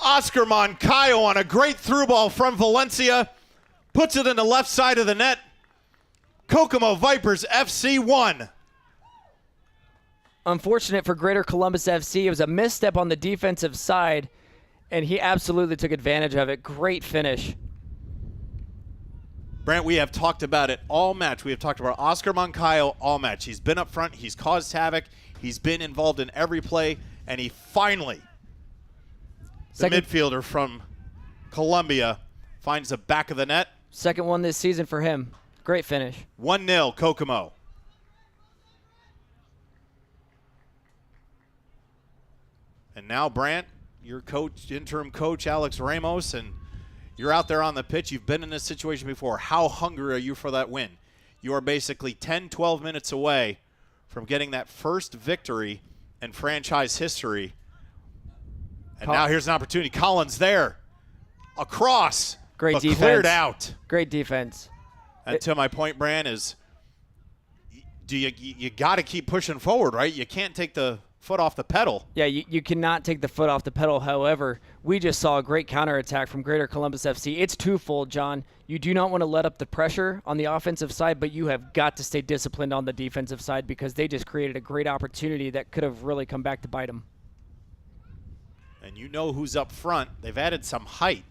Oscar Moncayo on a great through ball from Valencia. Puts it in the left side of the net. Kokomo Vipers FC 1. Unfortunate for Greater Columbus FC. It was a misstep on the defensive side, and he absolutely took advantage of it. Great finish. Brant, we have talked about it all match. We have talked about Oscar Moncayo all match. He's been up front. He's caused havoc. He's been involved in every play, and he finally, the midfielder from Columbia, finds the back of the net. Second one this season for him. Great finish. 1-0 Kokomo. And now, Brant, your coach, interim coach, Alex Ramos, and you're out there on the pitch. You've been in this situation before. How hungry are you for that win? You are basically 10, 12 minutes away from getting that first victory in franchise history. And now here's an opportunity. Collins there. Across. Great defense. Cleared out. Great defense. And to my point, Brant, is you got to keep pushing forward, right? You can't take the foot off the pedal. Yeah, you cannot take the foot off the pedal. However, we just saw a great counterattack from Greater Columbus FC. It's twofold, John. You do not want to let up the pressure on the offensive side, but you have got to stay disciplined on the defensive side because they just created a great opportunity that could have really come back to bite them. And you know who's up front. They've added some height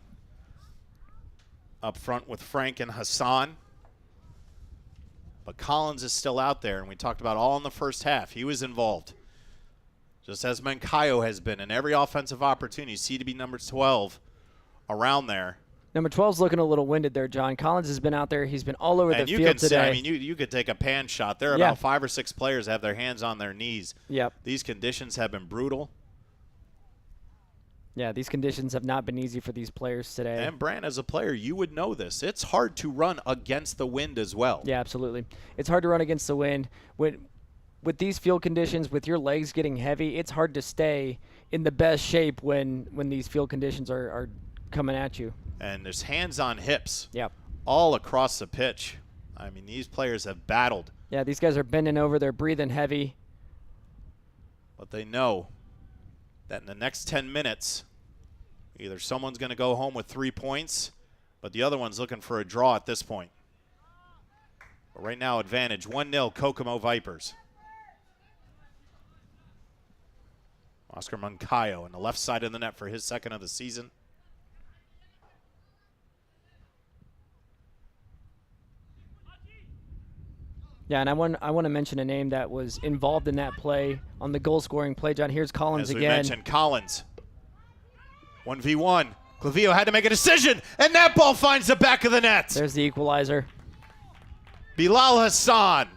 up front with Frank and Hassan. But Collins is still out there, and we talked about all in the first half. He was involved. Just as Moncayo has been in every offensive opportunity. You see to be number 12 around there. Number 12's looking a little winded there, John. Collins has been out there. He's been all over the field today. I mean, you could take a pan shot. There are about 5 or 6 players have their hands on their knees. Yep. These conditions have been brutal. Yeah, these conditions have not been easy for these players today. And Brand, as a player, you would know this. It's hard to run against the wind as well. Yeah, absolutely. It's hard to run against the wind. With these field conditions, with your legs getting heavy, it's hard to stay in the best shape when these field conditions are coming at you. And there's hands on hips Yep. all across the pitch. I mean, these players have battled. Yeah, these guys are bending over. They're breathing heavy. But they know that in the next 10 minutes, either someone's going to go home with 3 points, but the other one's looking for a draw at this point. But right now, advantage 1-0 Kokomo Vipers. Oscar Moncayo on the left side of the net for his second of the season. Yeah, and I want to mention a name that was involved in that play on the goal-scoring play, John. Here's Collins As we again. mentioned, Collins. 1v1. Clavillo had to make a decision, and that ball finds the back of the net. There's the equalizer. Bilal Hassan.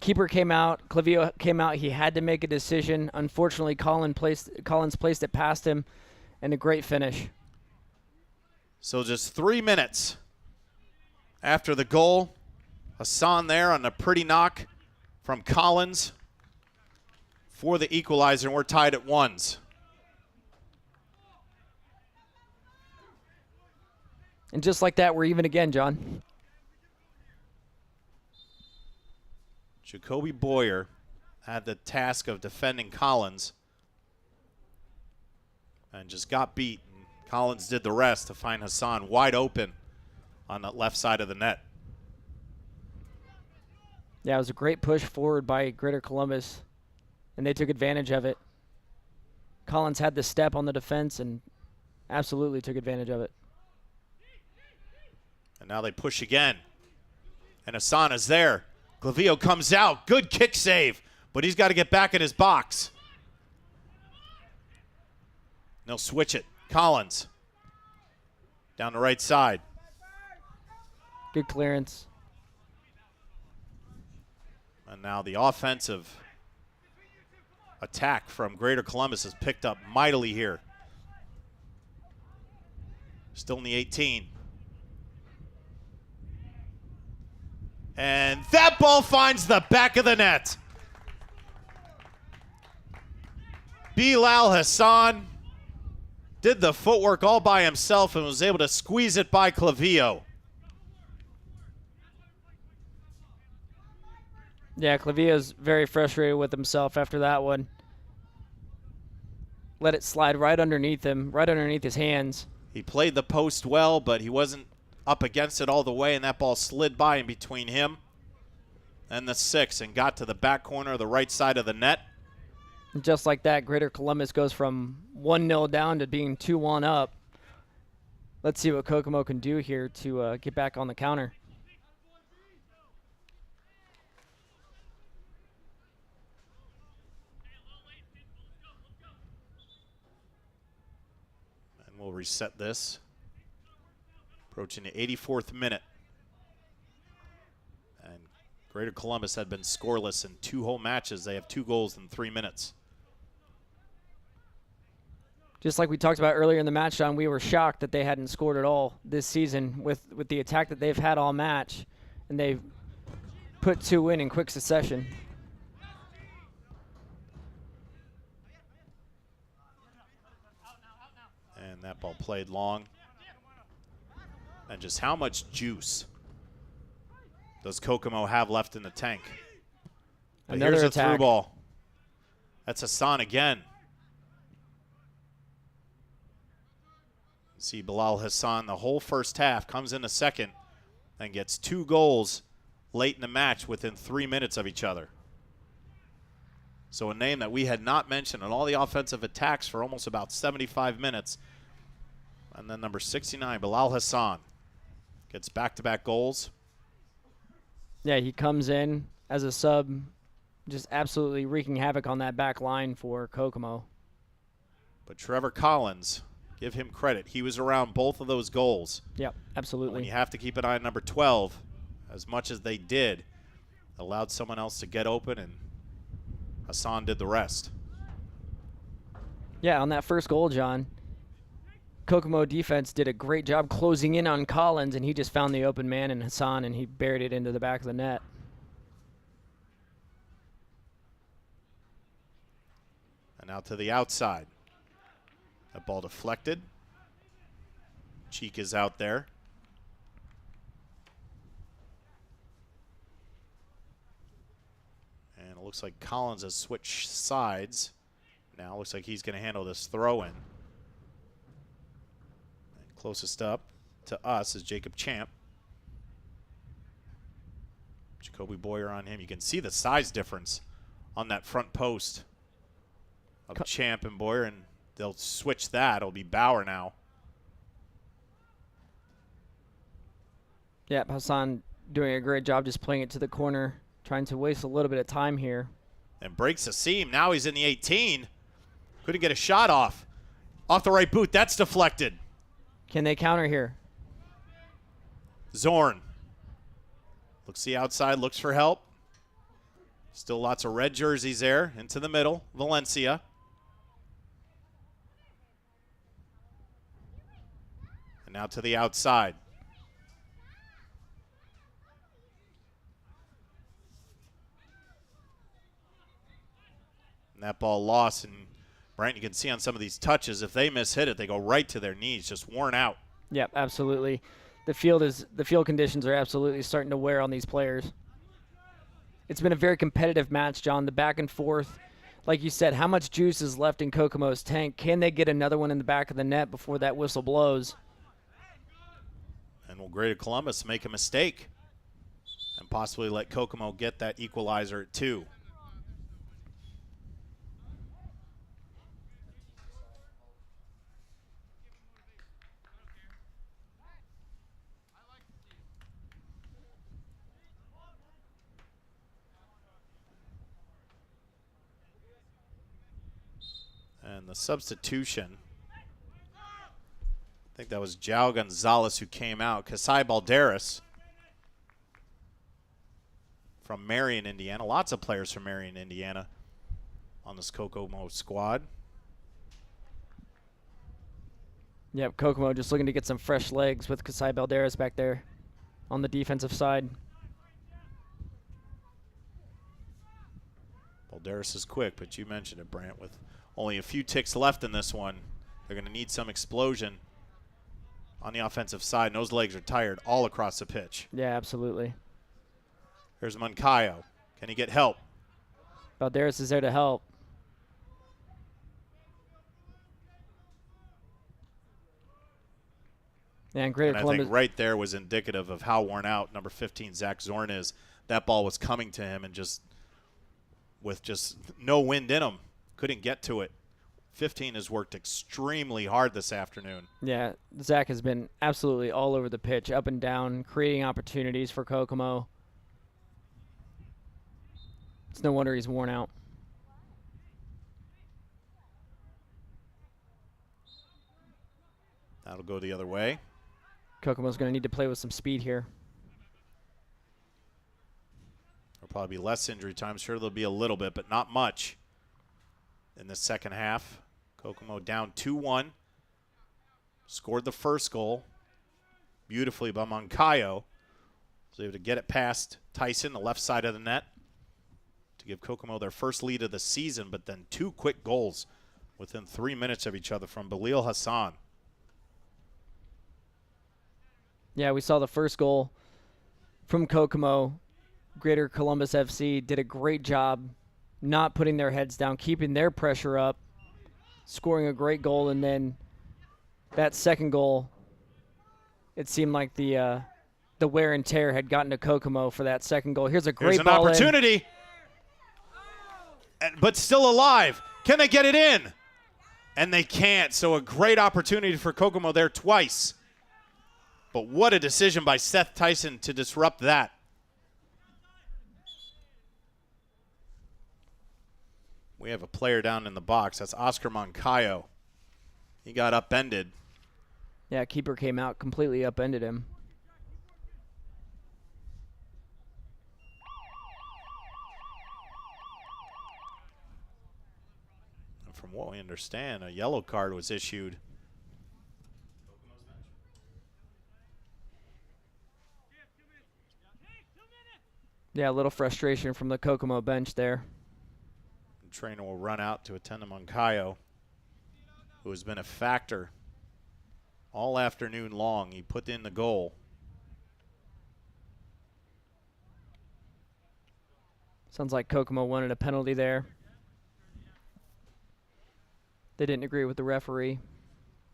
Keeper came out. Clavillo came out. He had to make a decision. Unfortunately, Collins placed it past him, and a great finish. So just 3 minutes after the goal, Hassan there on a pretty knock from Collins for the equalizer, and we're tied at 1s. And just like that, we're even again, John. Jacoby Boyer had the task of defending Collins and just got beat. And Collins did the rest to find Hassan wide open on the left side of the net. Yeah, it was a great push forward by Greater Columbus, and they took advantage of it. Collins had the step on the defense and absolutely took advantage of it. And now they push again. And Hassan is there. Clavillo comes out. Good kick save, but he's got to get back in his box. And they'll switch it. Collins down the right side. Good clearance. And now the offensive attack from Greater Columbus has picked up mightily here. Still in the 18. And that ball finds the back of the net. Bilal Hassan did the footwork all by himself and was able to squeeze it by Clavillo. Yeah, Clavillo's very frustrated with himself after that one. Let it slide right underneath him, right underneath his hands. He played the post well, but he wasn't up against it all the way, and that ball slid by in between him and the 6 and got to the back corner of the right side of the net. And just like that, Greater Columbus goes from 1-0 down to being 2-1 up. Let's see what Kokomo can do here to get back on the counter. And we'll reset this. Approaching the 84th minute. And Greater Columbus had been scoreless in 2 whole matches. They have 2 goals in 3 minutes. Just like we talked about earlier in the match, John, we were shocked that they hadn't scored at all this season with the attack that they've had all match. And they've put 2 in quick succession. And that ball played long. And just how much juice does Kokomo have left in the tank? But Another here's a attack. through ball. That's Hassan again. See Bilal Hassan the whole first half, comes in the second and gets 2 goals late in the match within 3 minutes of each other. So a name that we had not mentioned in all the offensive attacks for almost about 75 minutes. And then number 69, Bilal Hassan, gets back-to-back goals. Yeah, he comes in as a sub, just absolutely wreaking havoc on that back line for Kokomo. But Trevor Collins, give him credit. He was around both of those goals. Yep, absolutely. When you have to keep an eye on number 12, as much as they did, allowed someone else to get open, and Hassan did the rest. Yeah, on that first goal, John, Kokomo defense did a great job closing in on Collins, and he just found the open man in Hassan, and he buried it into the back of the net. And out to the outside. That ball deflected. Cheek is out there. And it looks like Collins has switched sides. Now it looks like he's going to handle this throw-in. Closest up to us is Jacob Champ. Jacoby Boyer on him. You can see the size difference on that front post of Champ and Boyer, and they'll switch that. It'll be Bauer now. Yeah, Hassan doing a great job just playing it to the corner, trying to waste a little bit of time here. And breaks the seam. Now he's in the 18. Couldn't get a shot off. Off the right boot. That's deflected. Can they counter here? Zorn. Looks the outside, looks for help. Still lots of red jerseys there. Into the middle. Valencia. And now to the outside. And that ball lost. And Brent, you can see on some of these touches, if they miss-hit it, they go right to their knees, just worn out. Yep, absolutely. The field conditions are absolutely starting to wear on these players. It's been a very competitive match, John. The back and forth, like you said, how much juice is left in Kokomo's tank? Can they get another one in the back of the net before that whistle blows? And will Greater Columbus make a mistake and possibly let Kokomo get that equalizer at 2? And the substitution, I think that was João Gonzalez who came out. Kasai Balderas from Marion, Indiana. Lots of players from Marion, Indiana on this Kokomo squad. Yep, Kokomo just looking to get some fresh legs with Kasai Balderas back there on the defensive side. Balderas is quick, but you mentioned it, Brant, with only a few ticks left in this one. They're going to need some explosion on the offensive side. And those legs are tired all across the pitch. Yeah, absolutely. Here's Moncayo. Can he get help? Balderas is there to help. And Greater I Columbus. think right there was indicative of how worn out number 15 Zach Zorn is. That ball was coming to him and just with just no wind in him, couldn't get to it. 15 has worked extremely hard this afternoon. Yeah, Zach has been absolutely all over the pitch, up and down, creating opportunities for Kokomo. It's no wonder he's worn out. That'll go the other way. Kokomo's going to need to play with some speed here. There'll probably be less injury time. Sure, there'll be a little bit, but not much in the second half. Kokomo down 2-1. Scored the first goal beautifully by Moncayo. Was able to get it past Tyson, the left side of the net, to give Kokomo their first lead of the season, but then 2 quick goals within 3 minutes of each other from Belil Hassan. Yeah, we saw the first goal from Kokomo. Greater Columbus FC did a great job not putting their heads down, keeping their pressure up, scoring a great goal, and then that second goal, it seemed like the wear and tear had gotten to Kokomo for that second goal. Here's a great ball. Here's an opportunity, but still alive. Can they get it in? And they can't, so a great opportunity for Kokomo there twice. But what a decision by Seth Tyson to disrupt that. We have a player down in the box. That's Oscar Moncayo. He got upended. Yeah, keeper came out, completely upended him. from what we understand, a yellow card was issued. Yeah, a little frustration from the Kokomo bench there. The trainer will run out to attend to Moncayo, who has been a factor all afternoon long. He put in the goal. Sounds like Kokomo wanted a penalty there. They didn't agree with the referee.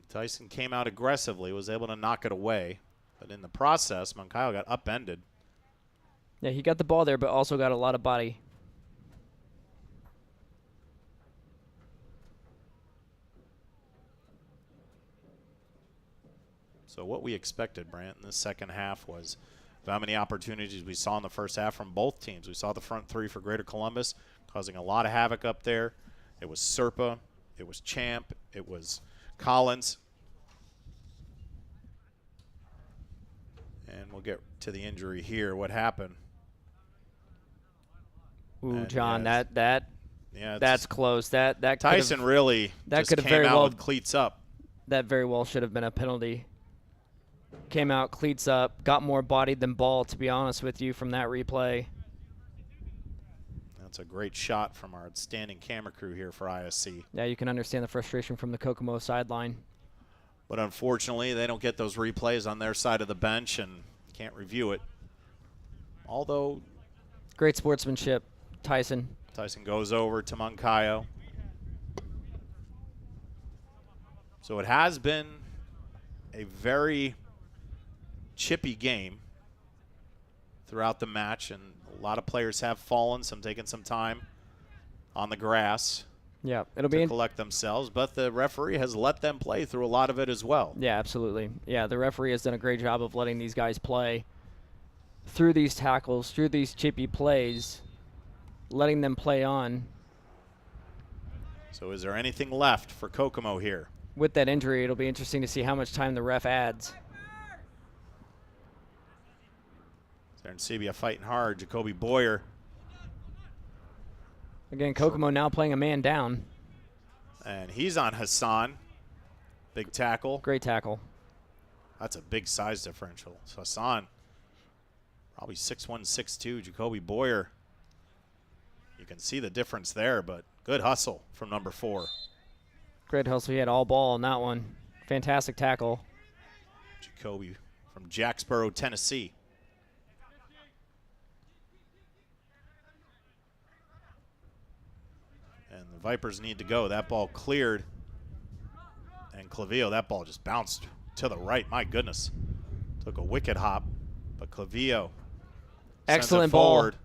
Tyson came out aggressively, was able to knock it away. But in the process, Moncayo got upended. Yeah, he got the ball there, but also got a lot of body. So what we expected, Brant, in the second half was how many opportunities we saw in the first half from both teams. We saw the front three for Greater Columbus causing a lot of havoc up there. It was Serpa, it was Champ, it was Collins. And we'll get to the injury here. What happened? Ooh, And John, yeah, that's close. That Tyson could've, really that just could've came very out well- with cleats up. that very well should have been a penalty. Came out, cleats up, got more bodied than ball, to be honest with you, from that replay. That's a great shot from our outstanding camera crew here for ISC. Yeah, you can understand the frustration from the Kokomo sideline. But unfortunately, they don't get those replays on their side of the bench and can't review it. Although Great sportsmanship, Tyson. Tyson goes over to Moncayo. So it has been a very chippy game throughout the match, and a lot of players have fallen, some taking some time on the grass Yeah, it'll to be collect themselves, but the referee has let them play through a lot of it as well. Yeah, absolutely. Yeah, the referee has done a great job of letting these guys play through these tackles, through these chippy plays, letting them play on. So is there anything left for Kokomo here? With that injury, it'll be interesting to see how much time the ref adds. There in Sebia fighting hard. Jacoby Boyer. Again, Kokomo now playing a man down. And he's on Hassan. Big tackle. Great tackle. That's a big size differential. So Hassan, probably 6'1", 6'2". Jacoby Boyer. You can see the difference there, but good hustle from number 4. Great hustle. He had all ball on that one. Fantastic tackle. Jacoby from Jacksboro, Tennessee. And the Vipers need to go. That ball cleared. And Clavillo, that ball just bounced to the right. My goodness. Took a wicked hop. But Clavillo sends Excellent it ball. forward.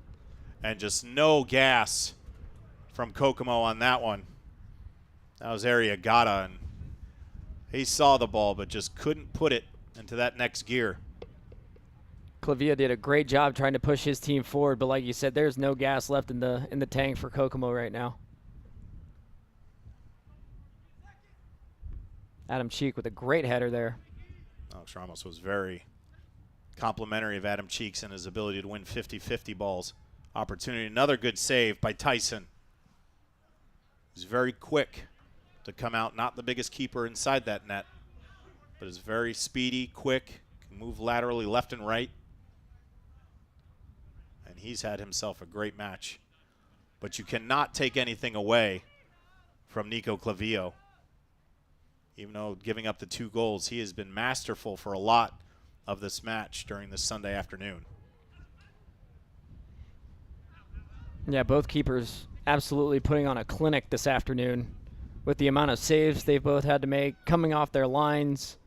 And just no gas from Kokomo on that one. That was Arriagada, and he saw the ball but just couldn't put it into that next gear. Clavia did a great job trying to push his team forward, but like you said, there's no gas left in the tank for Kokomo right now. Adam Cheek with a great header there. Alex Ramos was very complimentary of Adam Cheeks and his ability to win 50-50 balls. Opportunity, another good save by Tyson. He's very quick to come out, not the biggest keeper inside that net, but is very speedy, quick, can move laterally left and right. And he's had himself a great match. But you cannot take anything away from Nico Clavillo. Even though giving up the 2 goals, he has been masterful for a lot of this match during this Sunday afternoon. Yeah, both keepers absolutely putting on a clinic this afternoon with the amount of saves they've both had to make, coming off their lines,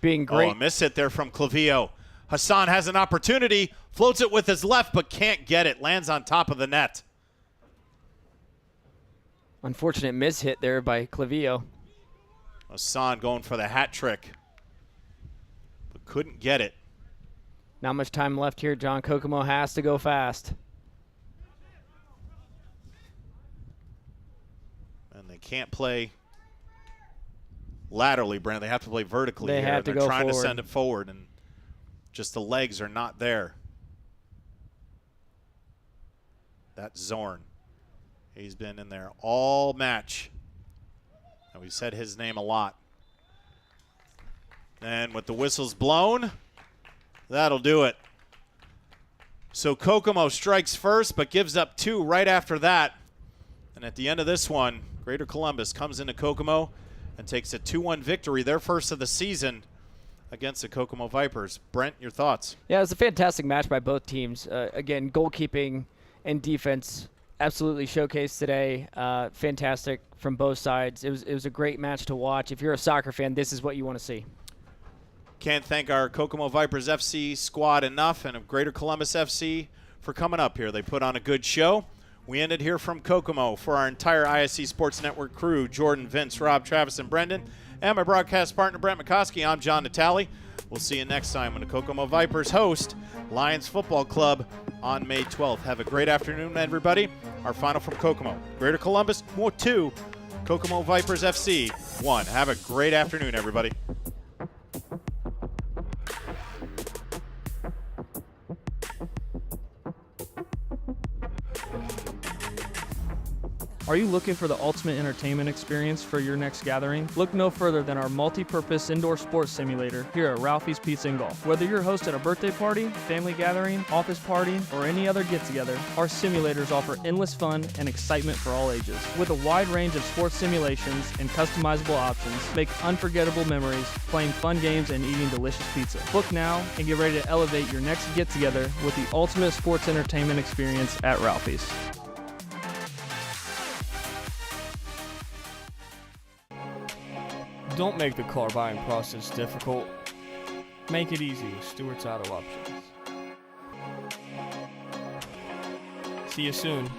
being great. Oh, a miss hit there from Clavillo. Hassan has an opportunity, floats it with his left, but can't get it. Lands on top of the net. Unfortunate miss hit there by Clavillo. Hassan going for the hat trick, but couldn't get it. Not much time left here, John. Kokomo has to go fast. And they can't play laterally, Brent. They have to play vertically. They here, have to and they're go trying forward. to send it forward, and just the legs are not there. That's Zorn. He's been in there all match. And we've said his name a lot. And with the whistles blown, that'll do it. So Kokomo strikes first, but gives up 2 right after that. And at the end of this one, Greater Columbus comes into Kokomo and takes a 2-1 victory, their first of the season against the Kokomo Vipers. Brent, your thoughts? Yeah, it was a fantastic match by both teams. Again, goalkeeping and defense absolutely showcased today. Fantastic from both sides. It was a great match to watch. If you're a soccer fan, this is what you want to see. Can't thank our Kokomo Vipers FC squad enough, and of Greater Columbus FC for coming up here. They put on a good show. We ended here from Kokomo. For our entire ISC Sports Network crew, Jordan, Vince, Rob, Travis, and Brendan, and my broadcast partner, Brent McCoskey, I'm John Natale. We'll see you next time when the Kokomo Vipers host Lions Football Club on May 12th. Have a great afternoon, everybody. Our final from Kokomo. Greater Columbus 2, Kokomo Vipers FC 1. Have a great afternoon, everybody. Are you looking for the ultimate entertainment experience for your next gathering? Look no further than our multi-purpose indoor sports simulator here at Ralphie's Pizza and Golf. Whether you're hosting a birthday party, family gathering, office party, or any other get-together, our simulators offer endless fun and excitement for all ages. With a wide range of sports simulations and customizable options, make unforgettable memories playing fun games and eating delicious pizza. Book now and get ready to elevate your next get-together with the ultimate sports entertainment experience at Ralphie's. Don't make the car buying process difficult. Make it easy with Stewart's Auto Options. See you soon.